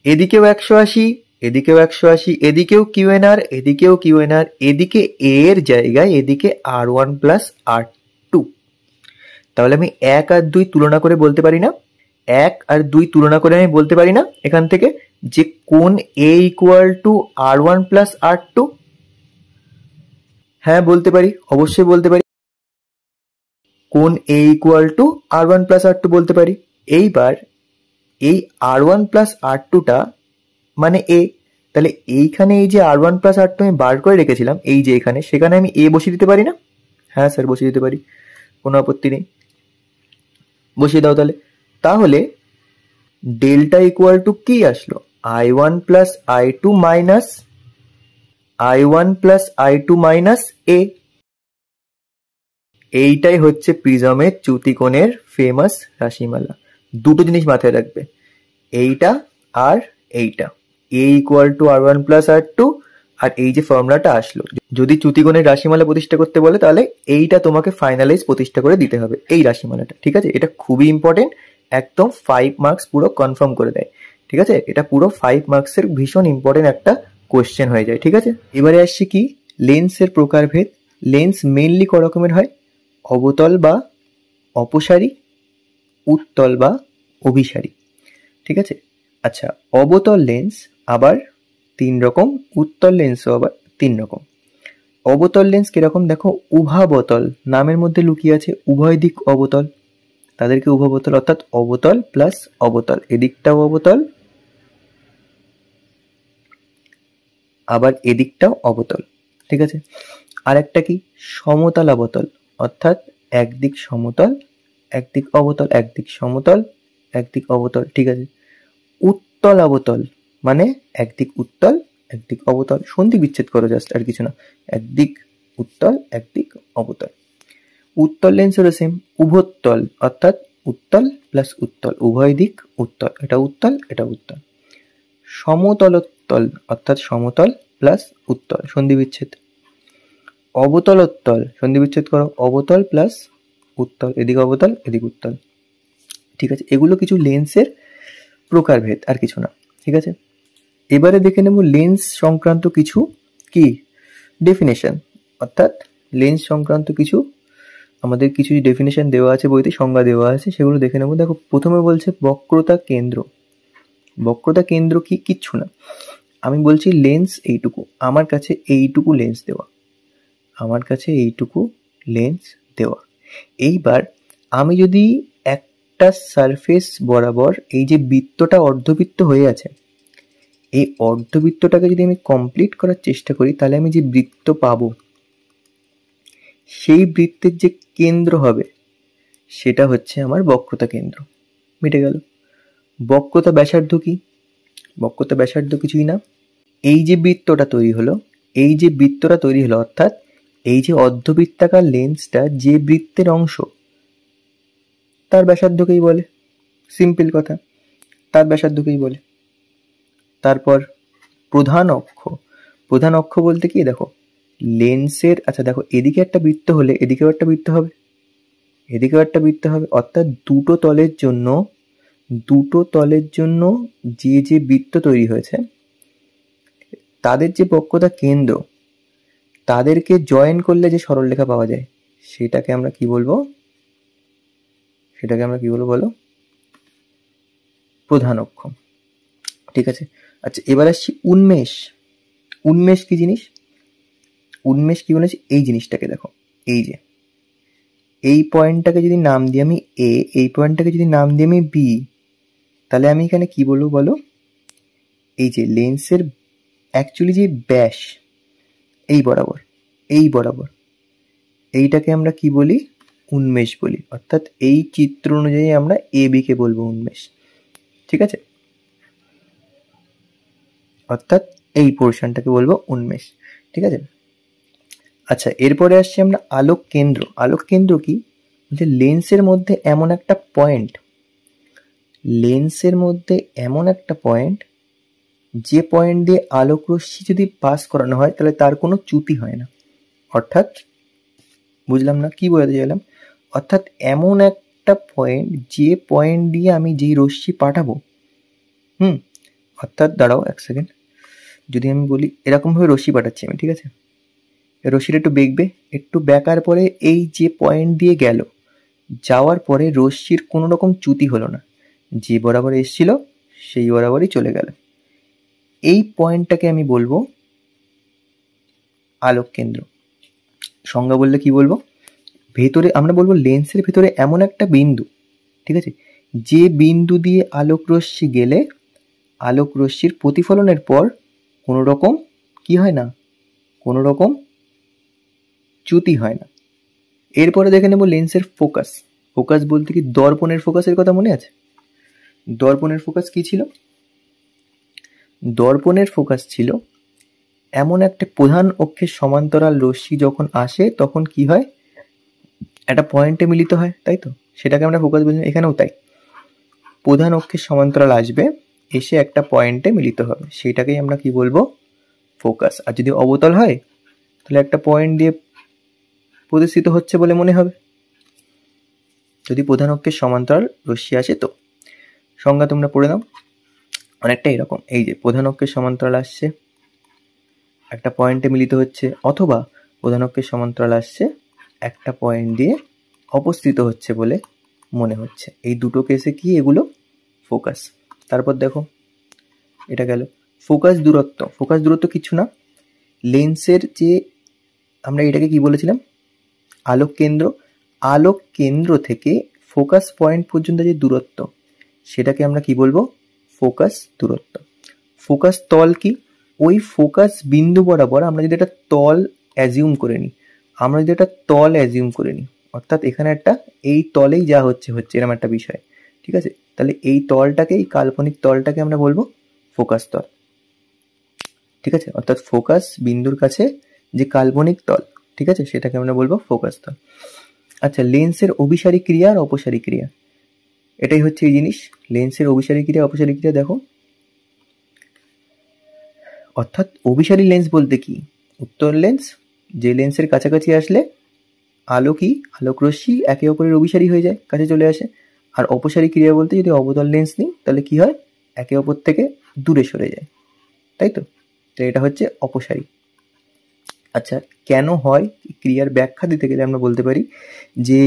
এদিকেও 180, এদিকেও 180, এদিকেও কিউএনআর, এদিকেও কিউএনআর, এদিকে এ এর জায়গায় এদিকে r1 প্লাস r2। তাহলে আমি 1 আর 2 তুলনা করে বলতে পারি না, 1 আর 2 তুলনা করে আমি বলতে পারি না এখান থেকে যে কোণ এ equal to r1 plus r2? হ্যাঁ বলতে পারি, অবশ্যই বলতে পারি। কোন a equal to r1 plus r2 বলতে পারি। এইবার এই r1 প্লাস r2টা মানে a, তাহলে এইখানে এই যে r1 প্লাস r2 আমি বার করে রেখেছিলাম এই যে এখানে, সেখানে আমি a বসিয়ে দিতে পারি না? হ্যাঁ স্যার বসিয়ে দিতে পারি, কোনো আপত্তি নেই, বসিয়ে দাও তাহলে। তাহলে ডেল্টা ইকুয়াল টু কি আসলো? i1 plus i2 minus i1 plus i2 minus a। এইটাই হচ্ছে প্রিজমের চ্যুতিকোণের ফেমাস রাশিমালা। দুটো জিনিস মাথায় রাখবে, এইটা আর এইটা, a equal to r1 plus r2, আর এই যে ফর্মুলাটা আসলো। যদি চ্যুতিকোণের রাশিমালা প্রতিষ্ঠা করতে বলে তাহলে এইটা তোমাকে ফাইনালাইজ প্রতিষ্ঠা করে দিতে হবে, এই রাশিমালাটা। ঠিক আছে, এটা খুবই ইম্পর্টেন্ট, একদম 5 মার্কস পুরো কনফার্ম করে দেয়। ঠিক আছে, এটা পুরো 5 মার্কসের ভীষণ ইম্পর্টেন্ট একটা কোয়েশ্চেন হয়ে যায়। ঠিক আছে, এবারে আসছি কি লেন্সের প্রকারভেদ। লেন্স মেইনলি ক রকমের হয়? অবতল বা অপসারী, উত্তল বা অভিসারী। ঠিক আছে, আচ্ছা অবতল লেন্স আবার 3 রকম, উত্তল লেন্সও আবার 3 রকম। অবতল লেন্স কিরকম দেখো, উভাবতল, নামের মধ্যে লুকিয়ে আছে উভয় দিক অবতল, তাদেরকে উভাবতল, অর্থাৎ অবতল প্লাস অবতল, এদিকটাও অবতল আবার এদিকটাও অবতল। ঠিক আছে, আর একটা কি সমতল অবতল, অর্থাৎ একদিক সমতল একদিক অবতল, একদিক সমতল একদিক অবতল। ঠিক আছে, উত্তল অবতল মানে একদিক উত্তল একদিক অবতল, সন্ধি বিচ্ছেদ করো জাস্ট, আর কিছু না, একদিক উত্তল একদিক অবতল। উত্তল লেন্সেরও সেম, উভোত্তল, অর্থাৎ উত্তল প্লাস উত্তল, উভয় দিক উত্তল, এটা উত্তল এটা উত্তল। সমতলোত্তল অর্থাৎ সমতল প্লাস উত্তল, সন্ধি বিচ্ছেদ। অবতলোত্তল, সন্ধি বিচ্ছেদ করো, অবতল প্লাস উত্তল, এদিক অবতল এদিক উত্তল। ঠিক আছে, এগুলো কিছু লেন্সের প্রকারভেদ, আর কিছু না। ঠিক আছে, এবারে দেখে নেব লেন্স সংক্রান্ত কিছু কি ডেফিনেশন, অর্থাৎ লেন্স সংক্রান্ত কিছু আমাদের কিছু ডেফিনেশন দেওয়া আছে বইতে, সংজ্ঞা দেওয়া আছে, সেগুলো দেখে নেব। দেখো প্রথমে বলছে বক্রতা কেন্দ্র। বক্রতা কেন্দ্র কি? কিচ্ছু না, আমি বলছি লেন্স এইটুকু, আমার কাছে এইটুকু লেন্স দেওয়া, আমার কাছে এইটুকু লেন্স দেওয়া। এইবার আমি যদি একটা সারফেস বরাবর এই যে বৃত্তটা অর্ধবৃত্ত হয়ে আছে, এই অর্ধবৃত্তটাকে যদি আমি কমপ্লিট করার চেষ্টা করি, তাহলে আমি যে বৃত্ত পাবো, সেই বৃত্তের যে কেন্দ্র হবে সেটা হচ্ছে আমার বক্রতা কেন্দ্র। মিটে গেল। বক্রতা ব্যাসার্ধ কি? বক্রতা ব্যাসার্ধ কিছুই না, এই যে বৃত্তটা তৈরি হলো, এই যে বৃত্তটা তৈরি হলো, অর্থাৎ এই যে অর্ধবৃত্তাকার লেন্সটা যে বৃত্তের অংশ, তার ব্যাসার্ধকেই বলে, সিম্পল কথা, তার ব্যাসার্ধকেই বলে। তারপর প্রধান অক্ষ। প্রধান অক্ষ বলতে কি, দেখো লেন্সের, আচ্ছা দেখো এদিকে একটা বৃত্ত হলে এদিকেও একটা বৃত্ত হবে, এদিকেও একটা বৃত্ত হবে, অর্থাৎ দুটো তলের জন্য যে যে বৃত্ত তৈরি হয়েছে তাদের যে বক্রতা কেন্দ্র, তাদেরকে জয়েন করলে যে সরলরেখা পাওয়া যায়, সেটাকে আমরা কি বলবো? সেটাকে আমরা কি বলবো বলো? প্রধান অক্ষ। ঠিক আছে, আচ্ছা এবার আসছি উন্মেষ। উন্মেষ কি জিনিস? উন্মেষ কি বলেছি, এই জিনিসটাকে দেখো, এই যে এই পয়েন্টটাকে যদি নাম দিই আমি এ, এই পয়েন্টটাকে যদি নাম দিই আমি বি, তাহলে আমি এখানে কি বলবো বলো? এই যে লেন্সের অ্যাকচুয়ালি যে ব্যাস এই বরাবর, এই বরাবর, এইটাকে আমরা কি বলি? উন্মেষ বলি, অর্থাৎ এই চিত্র অনুযায়ী আমরা এ বি কে বলবো উন্মেষ। ঠিক আছে, অর্থাৎ এই পোর্শনটাকে বলবো উন্মেষ। ঠিক আছে, আচ্ছা এরপরে আসছি আমরা আলোক কেন্দ্র। আলোক কেন্দ্র কি? যে লেন্সের মধ্যে এমন একটা পয়েন্ট, লেন্সের মধ্যে এমন একটা পয়েন্ট, যে পয়েন্ট দিয়ে আলোক রশ্মি যদি পাস করানো হয় তাহলে তার কোনো চ্যুতি হয় না। অর্থাৎ বুঝলাম না কি বোঝাতে চাইলাম, অর্থাৎ এমন একটা পয়েন্ট, যে পয়েন্ট দিয়ে আমি যেই রশ্মি পাঠাবো, অর্থাৎ দাঁড়াও এক সেকেন্ড, যদি আমি বলি এরকমভাবে রশ্মি পাঠাচ্ছি আমি, ঠিক আছে, রশ্মিটা একটু বেঁকবে, একটু বেঁকার পরে এই যে পয়েন্ট দিয়ে গেল, যাওয়ার পরে রশ্মির কোনো রকম চ্যুতি হলো না, যে বরাবর এসেছিল সেই বরাবরই চলে গেল, এই পয়েন্টটাকে আমি বলবো আলোক কেন্দ্র। সংজ্ঞা বললে কি বলবো, ভেতরে আমরা বলবো লেন্সের ভেতরে এমন একটা বিন্দু, ঠিক আছে, যে বিন্দু দিয়ে আলোক রশ্মি গেলে আলোক রশ্মির প্রতিফলনের পর কোনো রকম কি হয় না, কোনো রকম চ্যুতি হয় না। এরপরে দেখে নেব লেন্সের ফোকাস। ফোকাস বলতে কি দর্পণের ফোকাসের কথা মনে আছে? দর্পণের ফোকাস কি ছিল? দর্পণের ফোকাস ছিল এমন একটা প্রধান অক্ষের সমান্তরাল রশ্মি যখন আসে তখন কি হয়, একটা পয়েন্টে মিলিত হয়, তাই তো, সেটাকে আমরা ফোকাস বলি। এখানেও তাই, প্রধান অক্ষের সমান্তরাল আসবে, এসে একটা পয়েন্টে মিলিত হবে, সেটাকেই আমরা কি বলবো, ফোকাস। আর যদি অবতল হয় তাহলে একটা পয়েন্ট দিয়ে প্রদর্শিত হচ্ছে বলে মনে হবে, যদি প্রধান অক্ষের সমান্তরাল রশ্মি আসে তো। সংজ্ঞা তোমরা পড়ে নাও, অনেকটা এরকম, এই যে প্রধান অক্ষের সমান্তরাল আসছে, একটা পয়েন্টে মিলিত হচ্ছে, অথবা প্রধান অক্ষের সমান্তরাল আসছে, একটা পয়েন্ট দিয়ে অবস্থিত হচ্ছে বলে মনে হচ্ছে। এই দুটো কেসে কি এগুলো ফোকাস। তারপর দেখো, এটা গেল ফোকাস দূরত্ব। ফোকাস দূরত্ব কিছু না, লেন্সের যে, আমরা এটাকে কি বলেছিলাম, আলোক কেন্দ্র। আলোক কেন্দ্র থেকে ফোকাস পয়েন্ট পর্যন্ত যে দূরত্ব, সেটাকে আমরা কি বলবো, ফোকাস দূরত্ব। ফোকাস তল কি, ওই ফোকাস বিন্দু বরাবর আমরা যদি একটা তল অ্যাজিউম করে নিই, অর্থাৎ এখানে একটা, এই তলেই যা হচ্ছে এরকম একটা বিষয়, ঠিক আছে, তাহলে এই তলটাকে, এই কাল্পনিক তলটাকে আমরা বলবো ফোকাস তল, ঠিক আছে, অর্থাৎ ফোকাস বিন্দুর কাছে যে কাল্পনিক তল, ঠিক আছে, সেটাকে আমরা বলবো ফোকাস তল। আচ্ছা, লেন্সের অভিসারী ক্রিয়া আর অপসারী ক্রিয়া, এটাই হচ্ছে এই জিনিস, লেন্সের অভিসারী ক্রিয়া অপসারী ক্রিয়া। দেখো, অর্থাৎ অভিসারী লেন্স বলতে কি, উত্তল লেন্স, যে লেন্সের কাছাকাছি আসলে আলোক রশ্মি একে অপরের অভিসারী হয়ে যায়, কাছে চলে আসে। আর অপসারী ক্রিয়া বলতে যদি অবতল লেন্স নিই তাহলে কি হয়, একে অপর থেকে দূরে সরে যায়, তাই তো, তো এটা হচ্ছে অপসারী। আচ্ছা, কেন হয়, ক্রিয়ার ব্যাখ্যা দিতে গেলে আমরা বলতে পারি যে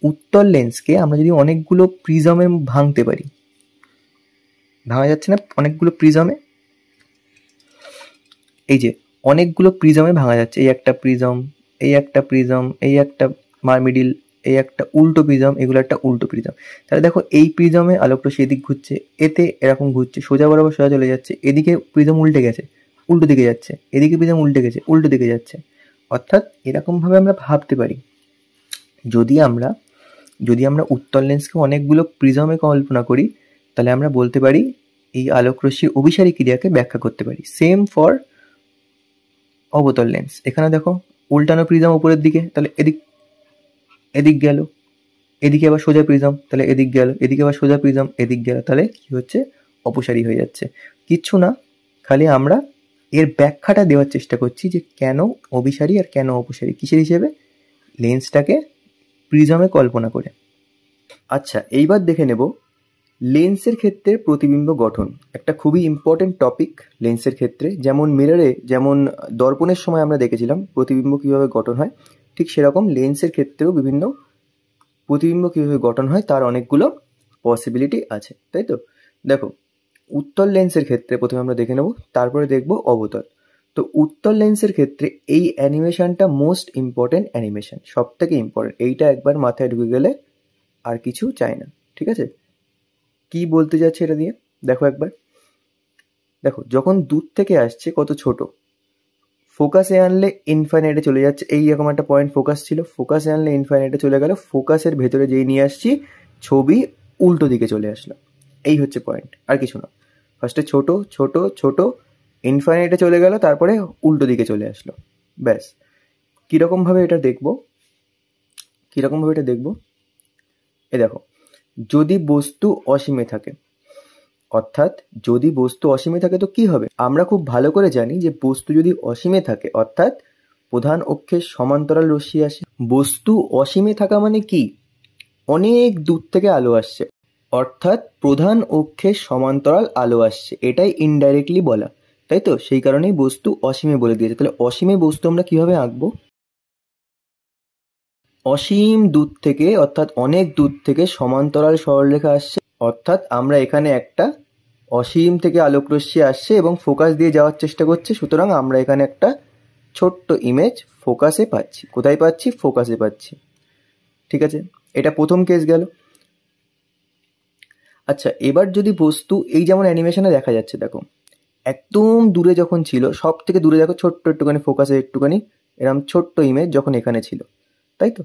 উত্তল লেন্সকে আমরা যদি অনেকগুলো প্রিজমে ভাঙতে পারি, ভাঙা যাচ্ছে না, অনেকগুলো প্রিজমে, এই যে অনেকগুলো প্রিজমে ভাঙা যাচ্ছে, এই একটা প্রিজম, এই একটা প্রিজম, এই একটা মিডিল, এই একটা উল্টো প্রিজম, এগুলো একটা উল্টো প্রিজম। তাহলে দেখো, এই প্রিজমে আলোক রশ্মি এদিক ঘুরছে, এতে এরকম ঘুরছে, সোজা বরাবর সোজা চলে যাচ্ছে, এদিকে প্রিজম উল্টে গেছে, উল্টো দিকে যাচ্ছে, এদিকে প্রিজম উল্টে গেছে, উল্টো দিকে যাচ্ছে। অর্থাৎ এরকম ভাবে আমরা ভাবতে পারি, যদি আমরা উত্তল লেন্সকে অনেকগুলো প্রিজমে কল্পনা করি, তাহলে আমরা বলতে পারি এই আলোক রশ্মির অভিসারী ক্রিয়াকে ব্যাখ্যা করতে পারি। সেম ফর অবতল লেন্স, এখানে দেখো উল্টানো প্রিজম উপরের দিকে, তাহলে এদিক গেল, এদিকে আবার সোজা প্রিজম, তাহলে এদিক গেল, এদিকে আবার সোজা প্রিজম, এদিক গেল, তাহলে কি হচ্ছে, অপসারী হয়ে যাচ্ছে। কিচ্ছু না, খালি আমরা এর ব্যাখ্যাটা দেওয়ার চেষ্টা করছি যে কেন অভিসারী আর কেন অপসারী, কিসের হিসেবে, লেন্সটাকে প্রিজমে কল্পনা করে। আচ্ছা, এইবার দেখে নেব লেন্সের ক্ষেত্রে প্রতিবিম্ব গঠন, একটা খুবই ইম্পর্টেন্ট টপিক লেন্সের ক্ষেত্রে। যেমন মিররে, যেমন দর্পণের সময় আমরা দেখেছিলাম প্রতিবিম্ব কিভাবে গঠন হয়, ঠিক সেরকম লেন্সের ক্ষেত্রেও বিভিন্ন প্রতিবিম্ব কিভাবে গঠন হয় তার অনেকগুলো পসিবিলিটি আছে, তাই তো। দেখো, উত্তল লেন্সের ক্ষেত্রে প্রথমে আমরা দেখে নেব, তারপরে দেখব অবতল। তো উত্তল লেন্সের ক্ষেত্রে এই অ্যানিমেশনটা মোস্ট ইম্পর্টেন্ট অ্যানিমেশন, সব থেকে ইম্পর্টেন্ট, এইটা একবার মাথায় ঢুকে গেলে আর কিছু চাই না, ঠিক আছে। কি বলতে যাচ্ছে এটা দিয়ে, দেখো একবার, দেখো যখন দূর থেকে আসছে কত ছোট, ফোকাসে আনলে ইনফাইনাইটে চলে যাচ্ছে, এই রকম একটা পয়েন্ট ফোকাস ছিল, ফোকাসে আনলে ইনফাইনাইটে চলে গেল, ফোকাসের ভেতরে যেই নিয়ে আসছি ছবি উল্টো দিকে চলে আসলো, এই হচ্ছে পয়েন্ট, আর কিছু না। ফার্স্টে ছোট ছোট ছোট, ইনফাইনাইটে চলে গেল, তারপরে উল্টো দিকে চলে আসলো, ব্যাস। কিরকমভাবে এটা দেখবো, এ দেখো, যদি বস্তু অসীমে থাকে, অর্থাৎ যদি বস্তু অসীমে থাকে তো কি হবে, আমরা খুব ভালো করে জানি যে বস্তু যদি অসীমে থাকে, অর্থাৎ প্রধান অক্ষের সমান্তরাল রশ্মি আসে। বস্তু অসীমে থাকা মানে কি, অনেক দূর থেকে আলো আসছে, অর্থাৎ প্রধান অক্ষের সমান্তরাল আলো আসছে, এটাই ইনডাইরেক্টলি বলা, তাই তো, সেই কারণেই বস্তু অসীমে বলে দিয়েছে। তাহলে অসীমে বস্তু আমরা কিভাবে আঁকবো, অসীম দূর থেকে, অর্থাৎ অনেক দূর থেকে সমান্তরাল সরলরেখা আসছে, অর্থাৎ আমরা এখানে একটা অসীম থেকে আলোক রশ্মি আসছে এবং ফোকাস দিয়ে যাওয়ার চেষ্টা করছে, সুতরাং আমরা এখানে একটা ছোট্ট ইমেজ ফোকাসে পাচ্ছি। কোথায় পাচ্ছি? ফোকাসে পাচ্ছি। ঠিক আছে, এটা প্রথম কেস গেল। আচ্ছা, এবার যদি বস্তু এই যেমন অ্যানিমেশনে দেখা যাচ্ছে, দেখো একদম দূরে যখন ছিল, সব থেকে দূরে দেখো ছোট্ট একটুখানি ফোকাসে একটুখানি এরকম ছোট্ট ইমেজ যখন এখানে ছিল, তাই তো?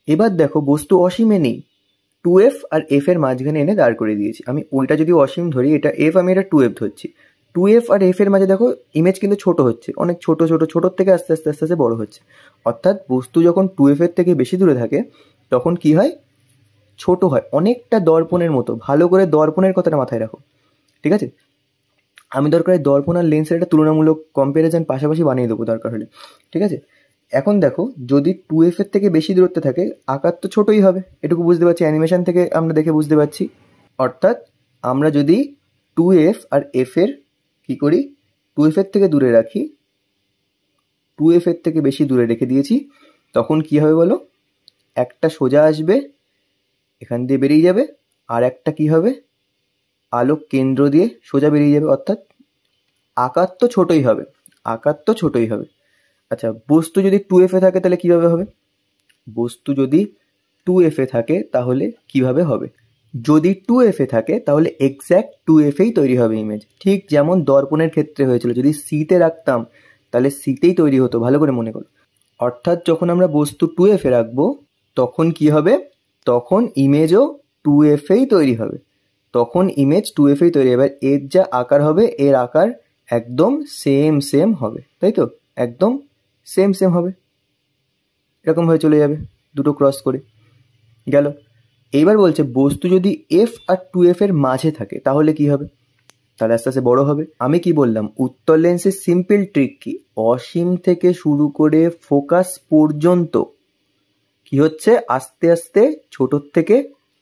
এবার দেখো বস্তু অসীমে নেই, 2f আর f এর মাঝখানে এনে দাঁড় করে দিয়েছি। আমি ওইটা যদি অসীম ধরি, এটা f, আমি এটা 2f ধরছি। 2f আর f এর মাঝে দেখো ইমেজ কিন্তু ছোট হচ্ছে, অনেক ছোট ছোট ছোটোর থেকে আস্তে আস্তে আস্তে আস্তে বড় হচ্ছে। অর্থাৎ বস্তু যখন 2f এর থেকে বেশি দূরে থাকে তখন কি হয়? ছোট হয়, অনেকটা দর্পণের মতো। ভালো করে দর্পণের কথাটা মাথায় রাখো, ঠিক আছে? আমি দরকার দর্পণ আর লেন্সের একটা তুলনামূলক কম্পারিজন পাশাপাশি বানিয়ে দেবো দরকার হলে, ঠিক আছে? এখন দেখো যদি 2f এর থেকে বেশি দূরত্বে থাকে, আকার তো ছোটই হবে, এটুকু বুঝতে পারছি, অ্যানিমেশন থেকে আমরা দেখে বুঝতে পারছি। অর্থাৎ আমরা যদি 2f আর f এর কী করি, 2f এর থেকে দূরে রাখি, 2f এর থেকে বেশি দূরে রেখে দিয়েছি, তখন কি হবে বলো? একটা সোজা আসবে, এখান দিয়ে বেরিয়ে যাবে, আর একটা কি হবে? আলোক কেন্দ্র দিয়ে সোজা বেরিয়ে যাবে। অর্থাৎ আকার তো ছোটই হবে, আকার তো ছোটই হবে। আচ্ছা, বস্তু যদি 2f এ থাকে তাহলে কিভাবে হবে? বস্তু যদি 2f এ থাকে তাহলে কিভাবে হবে? যদি 2f এ থাকে তাহলে এক্স্যাক্ট 2f এই তৈরি হবে ইমেজ, ঠিক যেমন দর্পণের ক্ষেত্রে হয়েছিল। যদি সিতে রাখতাম তাহলে সিতেই তৈরি হতো, ভালো করে মনে করো। অর্থাৎ যখন আমরা বস্তু 2f এ রাখবো তখন কি হবে? তখন ইমেজও 2f এই তৈরি হবে, তখন ইমেজ 2f এই তৈরি হবে। এর যা আকার হবে এর আকার একদম সেম সেম হবে, তাই তো? একদম সেম সেম হবে, এরকমভাবে চলে যাবে দুটো ক্রস করে গেল। এইবার বলছে বস্তু যদি f আর 2f এর মাঝে থাকে তাহলে কি হবে? তাহলে আস্তে আস্তে বড় হবে। আমি কি বললাম? উত্তল লেন্সের সিম্পল ট্রিক কি? অসীম থেকে শুরু করে ফোকাস পর্যন্ত কি হচ্ছে? আস্তে আস্তে ছোটোর থেকে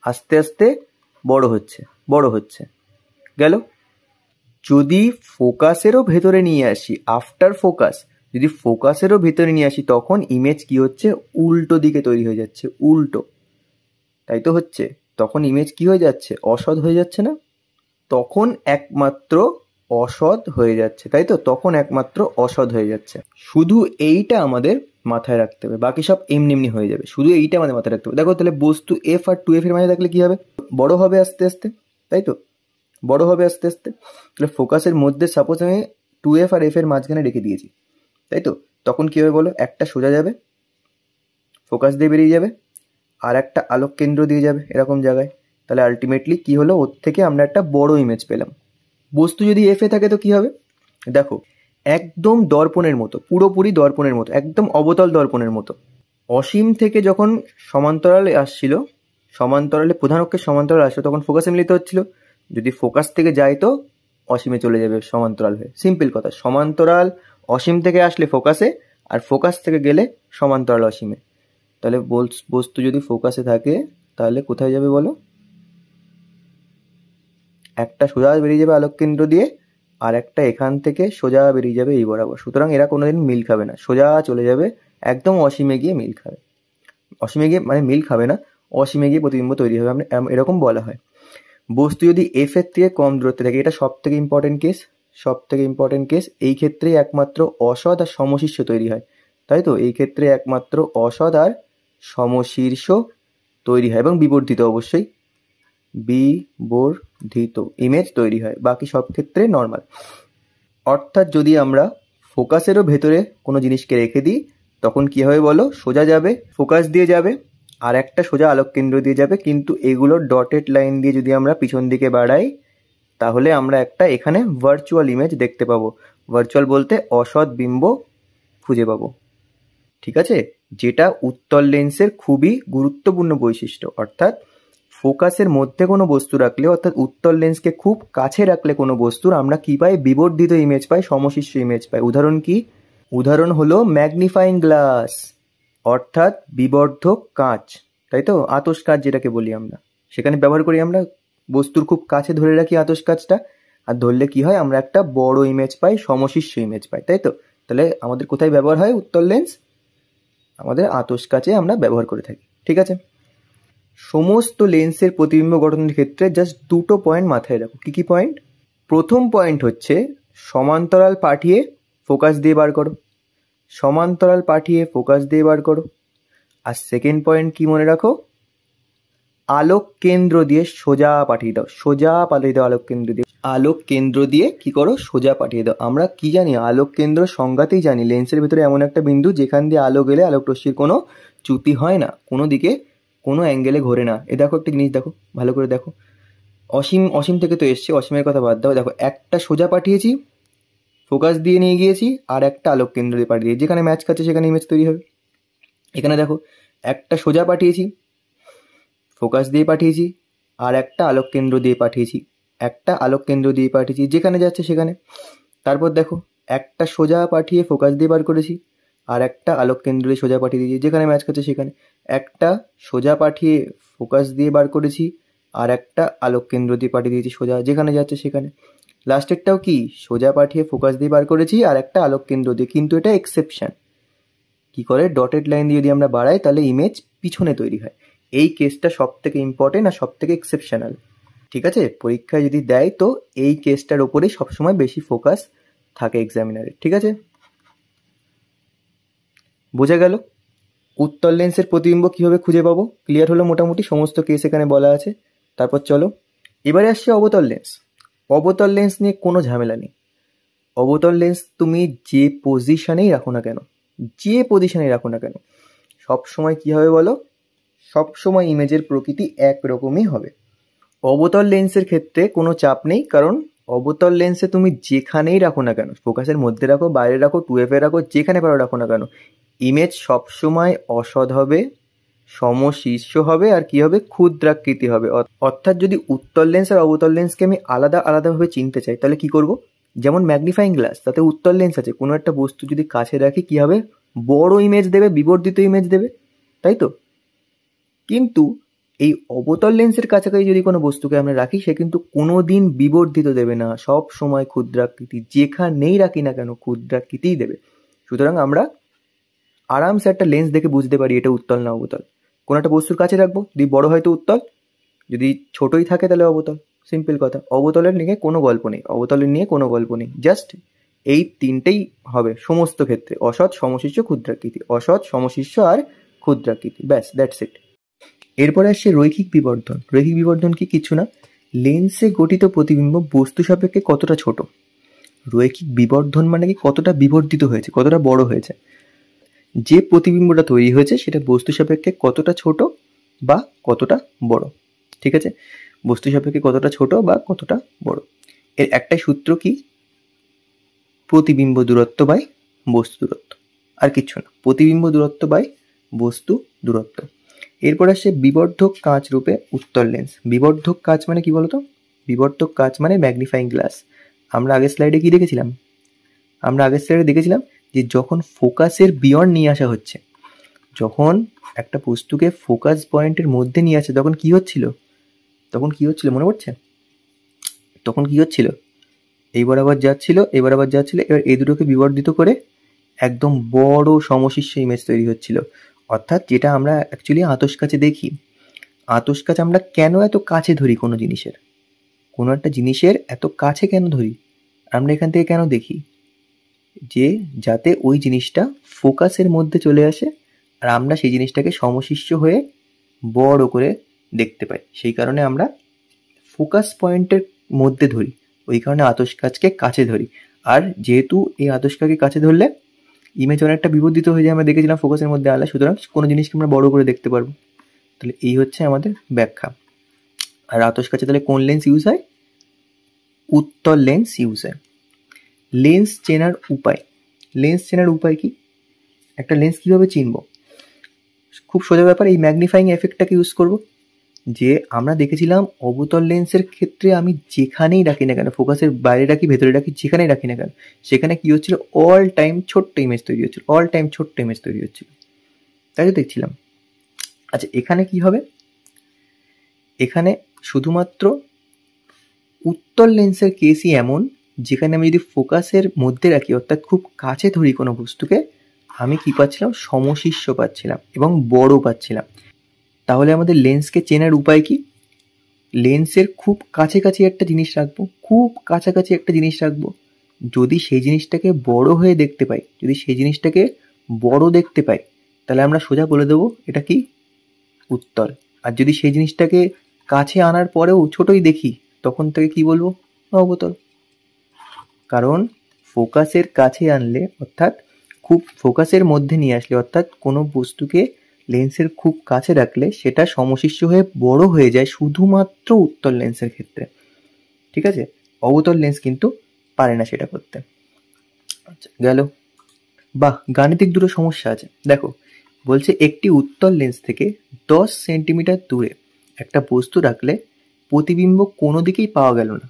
আস্তে আস্তে বড় হচ্ছে, বড় হচ্ছে গেল। যদি ফোকাসেরও ভেতরে নিয়ে আসি, আফটার ফোকাস যদি ফোকাসেরও ভেতরে নিয়ে আসি, তখন ইমেজ কি হচ্ছে? উল্টো দিকে তৈরি হয়ে যাচ্ছে, উল্টো, তাই তো হচ্ছে। তখন ইমেজ কি হয়ে যাচ্ছে? অসৎ হয়ে যাচ্ছে না? তখন একমাত্র অসৎ হয়ে যাচ্ছে, তাই তো? তখন একমাত্র অসৎ হয়ে যাচ্ছে। শুধু এইটা আমাদের মাথায় রাখতে হবে, বাকি সব এমনি এমনি হয়ে যাবে। শুধু এইটা আমাদের মাথায় রাখতে হবে। দেখো তাহলে বস্তু f আর 2f এর মাঝে থাকলে কি হবে? বড় হবে আস্তে আস্তে, তাই তো? বড় হবে আস্তে আস্তে। তাহলে ফোকাসের মধ্যে সাপোজ আমি 2f আর f এর মাঝখানে রেখে দিয়েছি, তাই তো? তখন কি হবে বলো? একটা সোজা যাবে, ফোকাস দিয়ে বেরিয়ে যাবে, আর একটা আলোক কেন্দ্র দিয়ে যাবে এরকম জায়গায়। তাহলে আলটিমেটলি কি হলো? ওর থেকে আমরা একটা বড় ইমেজ পেলাম। বস্তু যদি এফ এ থাকে তো কি হবে? দেখো একদম দর্পণের মতো, পুরোপুরি দর্পণের মতো, একদম অবতল দর্পণের মতো। অসীম থেকে যখন সমান্তরালে আসছিল, সমান্তরালে প্রধান অক্ষের সমান্তরাল আসলো, তখন ফোকাসে মিলিত হচ্ছিল। যদি ফোকাস থেকে যায় তো অসীমে চলে যাবে সমান্তরাল হয়ে। সিম্পল কথা, সমান্তরাল অসীম থেকে আসলে ফোকাসে, আর ফোকাস থেকে গেলে সমান্তরাল অসীমে। তাহলে বস্তু যদি ফোকাসে থাকে তাহলে কোথায় যাবে বলো? একটা সোজা বেরিয়ে যাবে আলোক কেন্দ্র দিয়ে, আর একটা এখান থেকে সোজা বেরিয়ে যাবে এই বরাবর। সুতরাং এরা কোনোদিন মিল খাবে না, সোজা চলে যাবে একদম অসীমে গিয়ে মিল খাবে। অসীমে গিয়ে মানে মিল খাবে না, অসীমে গিয়ে প্রতিবিম্ব তৈরি হবে, আমরা এরকম বলা হয়। বস্তু যদি এফ এর থেকে কম দূরত্বে থাকে, এটা সব থেকে ইম্পর্টেন্ট কেস, সব থেকে ইম্পর্টেন্ট কেস। এই ক্ষেত্রেই একমাত্র অসৎ আর সমশীর্ষ তৈরি হয়, তাই তো? এই ক্ষেত্রে একমাত্র অসৎ আর সমশীর্ষ তৈরি হয়, এবং বিবর্ধিত অবশ্যই, বিবর্ধিত ইমেজ তৈরি হয়। বাকি সব ক্ষেত্রে নর্মাল। অর্থাৎ যদি আমরা ফোকাসেরও ভেতরে কোনো জিনিসকে রেখে দিই তখন কি হবে বলো? সোজা যাবে, ফোকাস দিয়ে যাবে, আর একটা সোজা আলোক কেন্দ্র দিয়ে যাবে। কিন্তু এগুলো ডটেড লাইন দিয়ে যদি আমরা পিছন দিকে বাড়াই তাহলে আমরা একটা এখানে ভার্চুয়াল ইমেজ দেখতে পাবো। ভার্চুয়াল বলতে অসৎ বিম্ব খুঁজে পাবো, ঠিক আছে? যেটা উত্তল লেন্সের খুবই গুরুত্বপূর্ণ বৈশিষ্ট্য। অর্থাৎ ফোকাসের মধ্যে কোনো বস্তু রাখলে, অর্থাৎ উত্তল লেন্সকে খুব কাছে রাখলে কোনো বস্তুর, আমরা কি পাই? বিবর্ধিত ইমেজ পাই, সমশীর্ষ ইমেজ পাই। উদাহরণ কি? উদাহরণ হলো ম্যাগনিফাইং গ্লাস, অর্থাৎ বিবর্ধক কাঁচ, তাই তো? আতশ কাঁচ যেটাকে বলি আমরা, সেখানে ব্যবহার করি আমরা। বস্তুর খুব কাছে ধরে রাখি আতশ কাঁচটা, আর ধরলে কি হয়? আমরা একটা বড় ইমেজ পাই, সমশীর্ষ ইমেজ পাই, তাই তো? তাহলে আমাদের কোথায় ব্যবহার হয় উত্তল লেন্স? আমাদের আতশ কাঁচে আমরা ব্যবহার করে থাকি, ঠিক আছে? সমস্ত লেন্সের প্রতিবিম্ব গঠনের ক্ষেত্রে জাস্ট দুটো পয়েন্ট মাথায় রাখো। কী কী পয়েন্ট? প্রথম পয়েন্ট হচ্ছে সমান্তরাল পাঠিয়ে ফোকাস দিয়ে বার করো। সমান্তরাল পাঠিয়ে ফোকাস দিয়ে বার করো। আর সেকেন্ড পয়েন্ট কি মনে রাখো, আলোক কেন্দ্র দিয়ে সোজা পাঠিয়ে দাও, সোজা পাঠিয়ে দাও আলোক কেন্দ্র দিয়ে। আলোক কেন্দ্র দিয়ে কি করো, সোজা পাঠিয়ে দাও। আমরা কি জানি, আলোক কেন্দ্র সংজ্ঞাতেই জানি লেন্সের ভিতরে এমন একটা বিন্দু যেখান দিয়ে আলো গেলে আলোক রশ্মির কোনো চ্যুতি হয় না, কোনো দিকে কোনো অ্যাঙ্গেলে ঘোরে না। এ দেখো একটা জিনিস দেখো, ভালো করে দেখো, অসীম অসীম থেকে তো এসছে, অসীমের কথা বাদ দাও। দেখো একটা সোজা পাঠিয়েছি, ফোকাস দিয়ে নিয়ে গিয়েছি, আর একটা আলোক কেন্দ্র দিয়ে পাঠিয়ে দিয়েছি, যেখানে ম্যাচ খাচ্ছে সেখানে ইমেজ তৈরি হবে। এখানে দেখো একটা সোজা পাঠিয়েছি, ফোকাস দিয়ে পাঠিয়েছি, আর একটা আলোক কেন্দ্র দিয়ে পাঠিয়েছি, একটা আলোক কেন্দ্র দিয়ে পাঠিয়েছি, যেখানে যাচ্ছে সেখানে। তারপর দেখো একটা সোজা পাঠিয়ে ফোকাস দিয়ে বার করেছি, আর একটা আলোক কেন্দ্র দিয়ে সোজা পাঠিয়ে দিয়েছি, যেখানে ম্যাচ খাচ্ছে সেখানে। একটা সোজা পাঠিয়ে ফোকাস দিয়ে বার করেছি, আর একটা আলোক কেন্দ্র দিয়ে পাঠিয়ে দিয়েছি সোজা, যেখানে যাচ্ছে সেখানে। লাস্টেরটাও কি, সোজা পাঠিয়ে ফোকাস দিয়ে বার করেছি আর একটা আলোক কেন্দ্র দিয়ে, কিন্তু এটা এক্সেপশন। কি করে, ডটেড লাইন দিয়ে যদি আমরা বাড়াই তাহলে ইমেজ পিছনে তৈরি হয়। এই কেসটা সব থেকে ইম্পর্টেন্ট আর সব থেকে এক্সেপশনাল। ঠিক আছে, পরীক্ষায় যদি দেয় তো এই কেসটার ওপরেই সবসময় বেশি ফোকাস থাকে এক্সামিনারের। ঠিক আছে, বোঝা গেল উত্তল লেন্সের প্রতিবিম্ব কিভাবে খুঁজে পাবো? ক্লিয়ার হলো মোটামুটি, সমস্ত কেস এখানে বলা আছে। তারপর চলো এবারে আসছে অবতল লেন্স। অবতল লেন্স নিয়ে কোনো ঝামেলা নেই। অবতল লেন্স তুমি যে পজিশনেই রাখো না কেন, যে পজিশনেই রাখো না কেন, সবসময় কী হবে বলো, সবসময় ইমেজের প্রকৃতি একরকমই হবে। অবতল লেন্সের ক্ষেত্রে কোনো চাপ নেই, কারণ অবতল লেন্সে তুমি যেখানেই রাখো না কেন, ফোকাসের মধ্যে রাখো, বাইরে রাখো, 2f এ রাখো, যেখানে পারো রাখো না কেন, ইমেজ সবসময় অসৎ হবে, সমশীর্ষ হবে, আর কি হবে, ক্ষুদ্রাকৃতি হবে। অর্থাৎ যদি উত্তল লেন্স আর অবতল লেন্সকে আমি আলাদা আলাদাভাবে চিনতে চাই তাহলে কি করব, যেমন ম্যাগনিফাইং গ্লাস, তাতে উত্তল লেন্স আছে, কোনো একটা বস্তু যদি কাছে রাখি কি হবে, বড় ইমেজ দেবে, বিবর্ধিত ইমেজ দেবে, তাই তো। কিন্তু এই অবতল লেন্সের কাছাকাছি যদি কোনো বস্তুকে আমরা রাখি, সে কিন্তু কোনোদিন বিবর্ধিত দেবে না, সব সময় ক্ষুদ্রাকৃতি, যেখানেই রাখি না কেন ক্ষুদ্রাকৃতিই দেবে। সুতরাং আমরা আরামসে একটা লেন্স দেখে বুঝতে পারি এটা উত্তল না অবতল। কোনো একটা বস্তুর কাছে রাখবো, যদি বড় হয় তো উত্তল, যদি ছোটই থাকে তাহলে অবতল। সিম্পল কথা, অবতলের নিয়ে কোনো গল্প নেই, অবতলের নিয়ে কোনো গল্প নেই, জাস্ট এই তিনটেই হবে সমস্ত ক্ষেত্রে, অসৎ, সমশীর্ষ, ক্ষুদ্রাকৃতি, অসৎ, সমশীর্ষ আর ক্ষুদ্রাকৃতি, ব্যাস, দ্যাটস ইট। এরপরে আসছে রৈখিক বিবর্ধন। রৈখিক বিবর্ধন কি, কিছু না, লেন্সে গঠিত প্রতিবিম্ব বস্তু সাপেক্ষে কতটা ছোট। রৈখিক বিবর্ধন মানে কি, কতটা বিবর্ধিত হয়েছে, কতটা বড় হয়েছে। যে প্রতিবিম্বটা তৈরি হয়েছে সেটা বস্তু সাপেক্ষে কতটা ছোট বা কতটা বড়। ঠিক আছে, বস্তু সাপেক্ষে কতটা ছোট বা কতটা বড়, এর একটাই সূত্র কি, প্রতিবিম্ব দূরত্ব বাই বস্তু দূরত্ব, আর কিচ্ছু না, প্রতিবিম্ব দূরত্ব বাই বস্তু দূরত্ব। এরপর আসছে বিবর্ধক কাঁচ রূপে উত্তল লেন্স। বিবর্ধক কাঁচ মানে কি বলতো, বিবর্ধক কাঁচ মানে ম্যাগনিফাইং গ্লাস। আমরা আগের স্লাইডে কি দেখেছিলাম, আমরা আগের স্লাইডে দেখেছিলাম যে যখন ফোকাসের বিয়ন্ড নিয়ে আসা হচ্ছে, যখন একটা বস্তুকে ফোকাস পয়েন্টের মধ্যে নিয়ে আসে, তখন কি হচ্ছিল, তখন কি হচ্ছিল মনে পড়ছে, তখন কি হচ্ছিল, এইবার আবার যাচ্ছিল, এবার আবার যাচ্ছিল, এবার এই দুটোকে বিবর্ধিত করে একদম বড় সমশীর্ষ ইমেজ তৈরি হচ্ছিল। অর্থাৎ যেটা আমরা অ্যাকচুয়ালি আতশ কাছে দেখি, আতশ কাচ আমরা কেন এত কাছে ধরি কোনো জিনিসের, কোনো একটা জিনিসের এত কাছে কেন ধরি, আমরা এখান থেকে কেন দেখি, যে যাতে ওই জিনিসটা ফোকাসের মধ্যে চলে আসে আর আমরা সেই জিনিসটাকে সমশীর্ষ হয়ে বড় করে দেখতে পাই, সেই কারণে আমরা ফোকাস পয়েন্টের মধ্যে ধরি, ওই কারণে আতশ কাচকে কাছে ধরি। আর যেহেতু এই আতশ কাচকে কাছে ধরলে ইমেজ অনেকটা বিবর্ধিত হয়ে যায়, আমরা দেখেছিলাম ফোকাসের মধ্যে আলা, সুতরাং কোনো জিনিসকে আমরা বড় করে দেখতে পারবো। তাহলে এই হচ্ছে আমাদের ব্যাখ্যা। আর আতশ কাচে তাহলে কোন লেন্স ইউজ হয়, উত্তল লেন্স ইউজ হয়। লেন্স চেনার উপায়, লেন্স চেনার উপায় কি, একটা লেন্স কীভাবে চিনব, খুব সোজা ব্যাপার, এই ম্যাগনিফাইং এফেক্টটাকে ইউজ করব। যে আমরা দেখেছিলাম অবতল লেন্সের ক্ষেত্রে আমি যেখানেই রাখি না কেন, ফোকাসের বাইরে রাখি, ভেতরে রাখি, যেখানেই রাখি না কেন, সেখানে কি হচ্ছিল, অল টাইম ছোট্ট ইমেজ তৈরি হচ্ছিল, অল টাইম ছোট্ট ইমেজ তৈরি হচ্ছিল, তাই তো দেখছিলাম। আচ্ছা এখানে কি হবে, এখানে শুধুমাত্র উত্তল লেন্সের কেসই এমন, যেখানে আমি যদি ফোকাসের মধ্যে রাখি, অর্থাৎ খুব কাছে ধরি কোনো বস্তুকে, আমি কি পাচ্ছিলাম, সমশীর্ষ পাচ্ছিলাম এবং বড় পাচ্ছিলাম। তাহলে আমাদের লেন্সকে চেনার উপায় কি, লেন্সের খুব কাছাকাছি একটা জিনিস রাখবো, খুব কাছাকাছি একটা জিনিস রাখবো, যদি সেই জিনিসটাকে বড় হয়ে দেখতে পাই, যদি সেই জিনিসটাকে বড় দেখতে পাই, তাহলে আমরা সোজা বলে দেবো এটা কি, উত্তল। আর যদি সেই জিনিসটাকে কাছে আনার পরেও ছোটই দেখি, তখন থেকে কি বলবো, অবতল। কারণ ফোকাসের কাছে আনলে, অর্থাৎ খুব ফোকাসের মধ্যে নিয়ে আসলে, অর্থাৎ কোনো বস্তুকে লেন্সের খুব কাছে রাখলে সেটা সমশিষ্য হয়ে বড় হয়ে যায় শুধুমাত্র উত্তল লেন্সের ক্ষেত্রে। ঠিক আছে, অবতল লেন্স কিন্তু পারে না সেটা করতে। আচ্ছা গেল। বাহ, গাণিতিক দুটো সমস্যা আছে। দেখো বলছে একটি উত্তল লেন্স থেকে 10 সেন্টিমিটার দূরে একটা বস্তু রাখলে প্রতিবিম্ব কোনো দিকেই পাওয়া গেল না,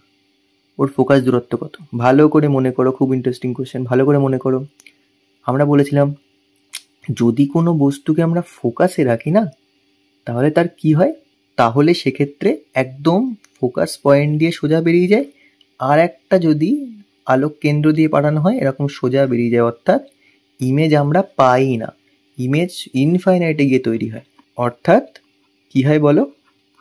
ওর ফোকাস দূরত্ব কত? ভালো করে মনে করো, খুব ইন্টারেস্টিং কোশ্চেন, ভালো করে মনে করো। আমরা বলেছিলাম যদি কোনো বস্তুকে আমরা ফোকাসে রাখি না, তাহলে তার কি হয়, তাহলে সেক্ষেত্রে একদম ফোকাস পয়েন্ট দিয়ে সোজা বেরিয়ে যায়, আর একটা যদি আলোক কেন্দ্র দিয়ে পাঠানো হয় এরকম সোজা বেরিয়ে যায়, অর্থাৎ ইমেজ আমরা পাই না, ইমেজ ইনফাইনাইটে গিয়ে তৈরি হয়। অর্থাৎ কি হয় বলো,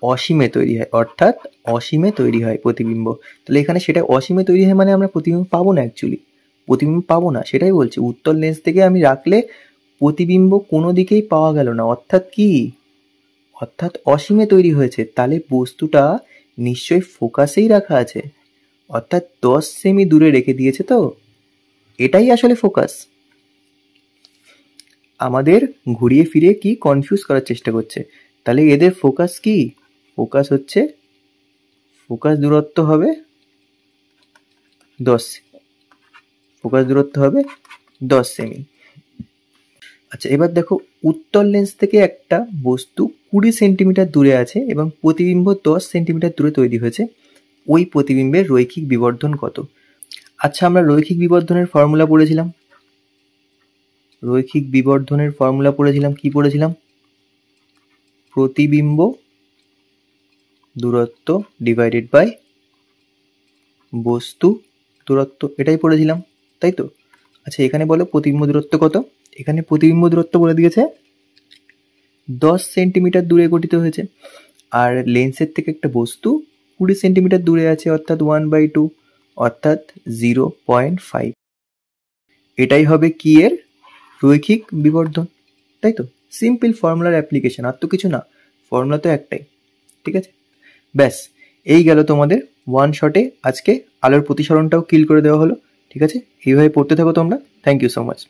অসীমে তৈরি হয়, অর্থাৎ অসীমে তৈরি হয় প্রতিবিম্ব। তাহলে এখানে সেটা অসীমে তৈরি হয় মানে আমরা প্রতিবিম্ব পাবো না, অ্যাকচুয়ালি প্রতিবিম্ব পাবো না, সেটাই বলছি। উত্তল লেন্স থেকে আমি রাখলে প্রতিবিম্ব কোনো দিকেই পাওয়া গেল না, অর্থাৎ কি, অর্থাৎ অসীমে তৈরি হয়েছে। তাহলে বস্তুটা নিশ্চয়ই ফোকাসেই রাখা আছে, অর্থাৎ 10 সেমি দূরে রেখে দিয়েছে, তো এটাই আসলে ফোকাস। আমাদের ঘুরিয়ে ফিরিয়ে কি কনফিউজ করার চেষ্টা করছে। তাহলে এদের ফোকাস কি, ফোকাস হচ্ছে, ফোকাস দূরত্ব হবে 10, ফোকাস দূরত্ব হবে 10 সেমি। আচ্ছা এবার দেখো, উত্তল লেন্স থেকে একটা বস্তু 20 সেন্টিমিটার দূরে আছে এবং প্রতিবিম্ব 10 সেন্টিমিটার দূরে তৈরি হয়েছে, ওই প্রতিবিম্বের রৈখিক বিবর্ধন কত? আচ্ছা আমরা রৈখিক বিবর্ধনের ফর্মুলা পড়েছিলাম, রৈখিক বিবর্ধনের ফর্মুলা পড়েছিলাম, কি পড়েছিলাম, প্রতিবিম্ব দূরত্ব ডিভাইডেড বাই বস্তু দূরত্ব, এটাই পড়েছিলাম, তাই তো? আচ্ছা এখানে বলো প্রতিবিম্ব দূরত্ব কত? এখানে প্রতিবিম্ব দূরত্ব বলে দিয়েছে 10 সেন্টিমিটার দূরে গঠিত হয়েছে, আর লেন্সের থেকে একটা বস্তু 20 সেন্টিমিটার দূরে আছে, অর্থাৎ 1/2, অর্থাৎ 0.5। এটাই হবে কি এর রৈখিক বিবর্ধন, তাই তো? সিম্পল ফর্মুলার অ্যাপ্লিকেশন, আর তো কিছু না, ফর্মুলা তো একটাই। ঠিক আছে, ব্যাস এই গেল তোমাদের ওয়ান শটে আজকে আলোর প্রতিসরণটাও কিল করে দেওয়া হলো। ঠিক আছে, এইভাবে পড়তে থাকো তোমরা। Thank you so much.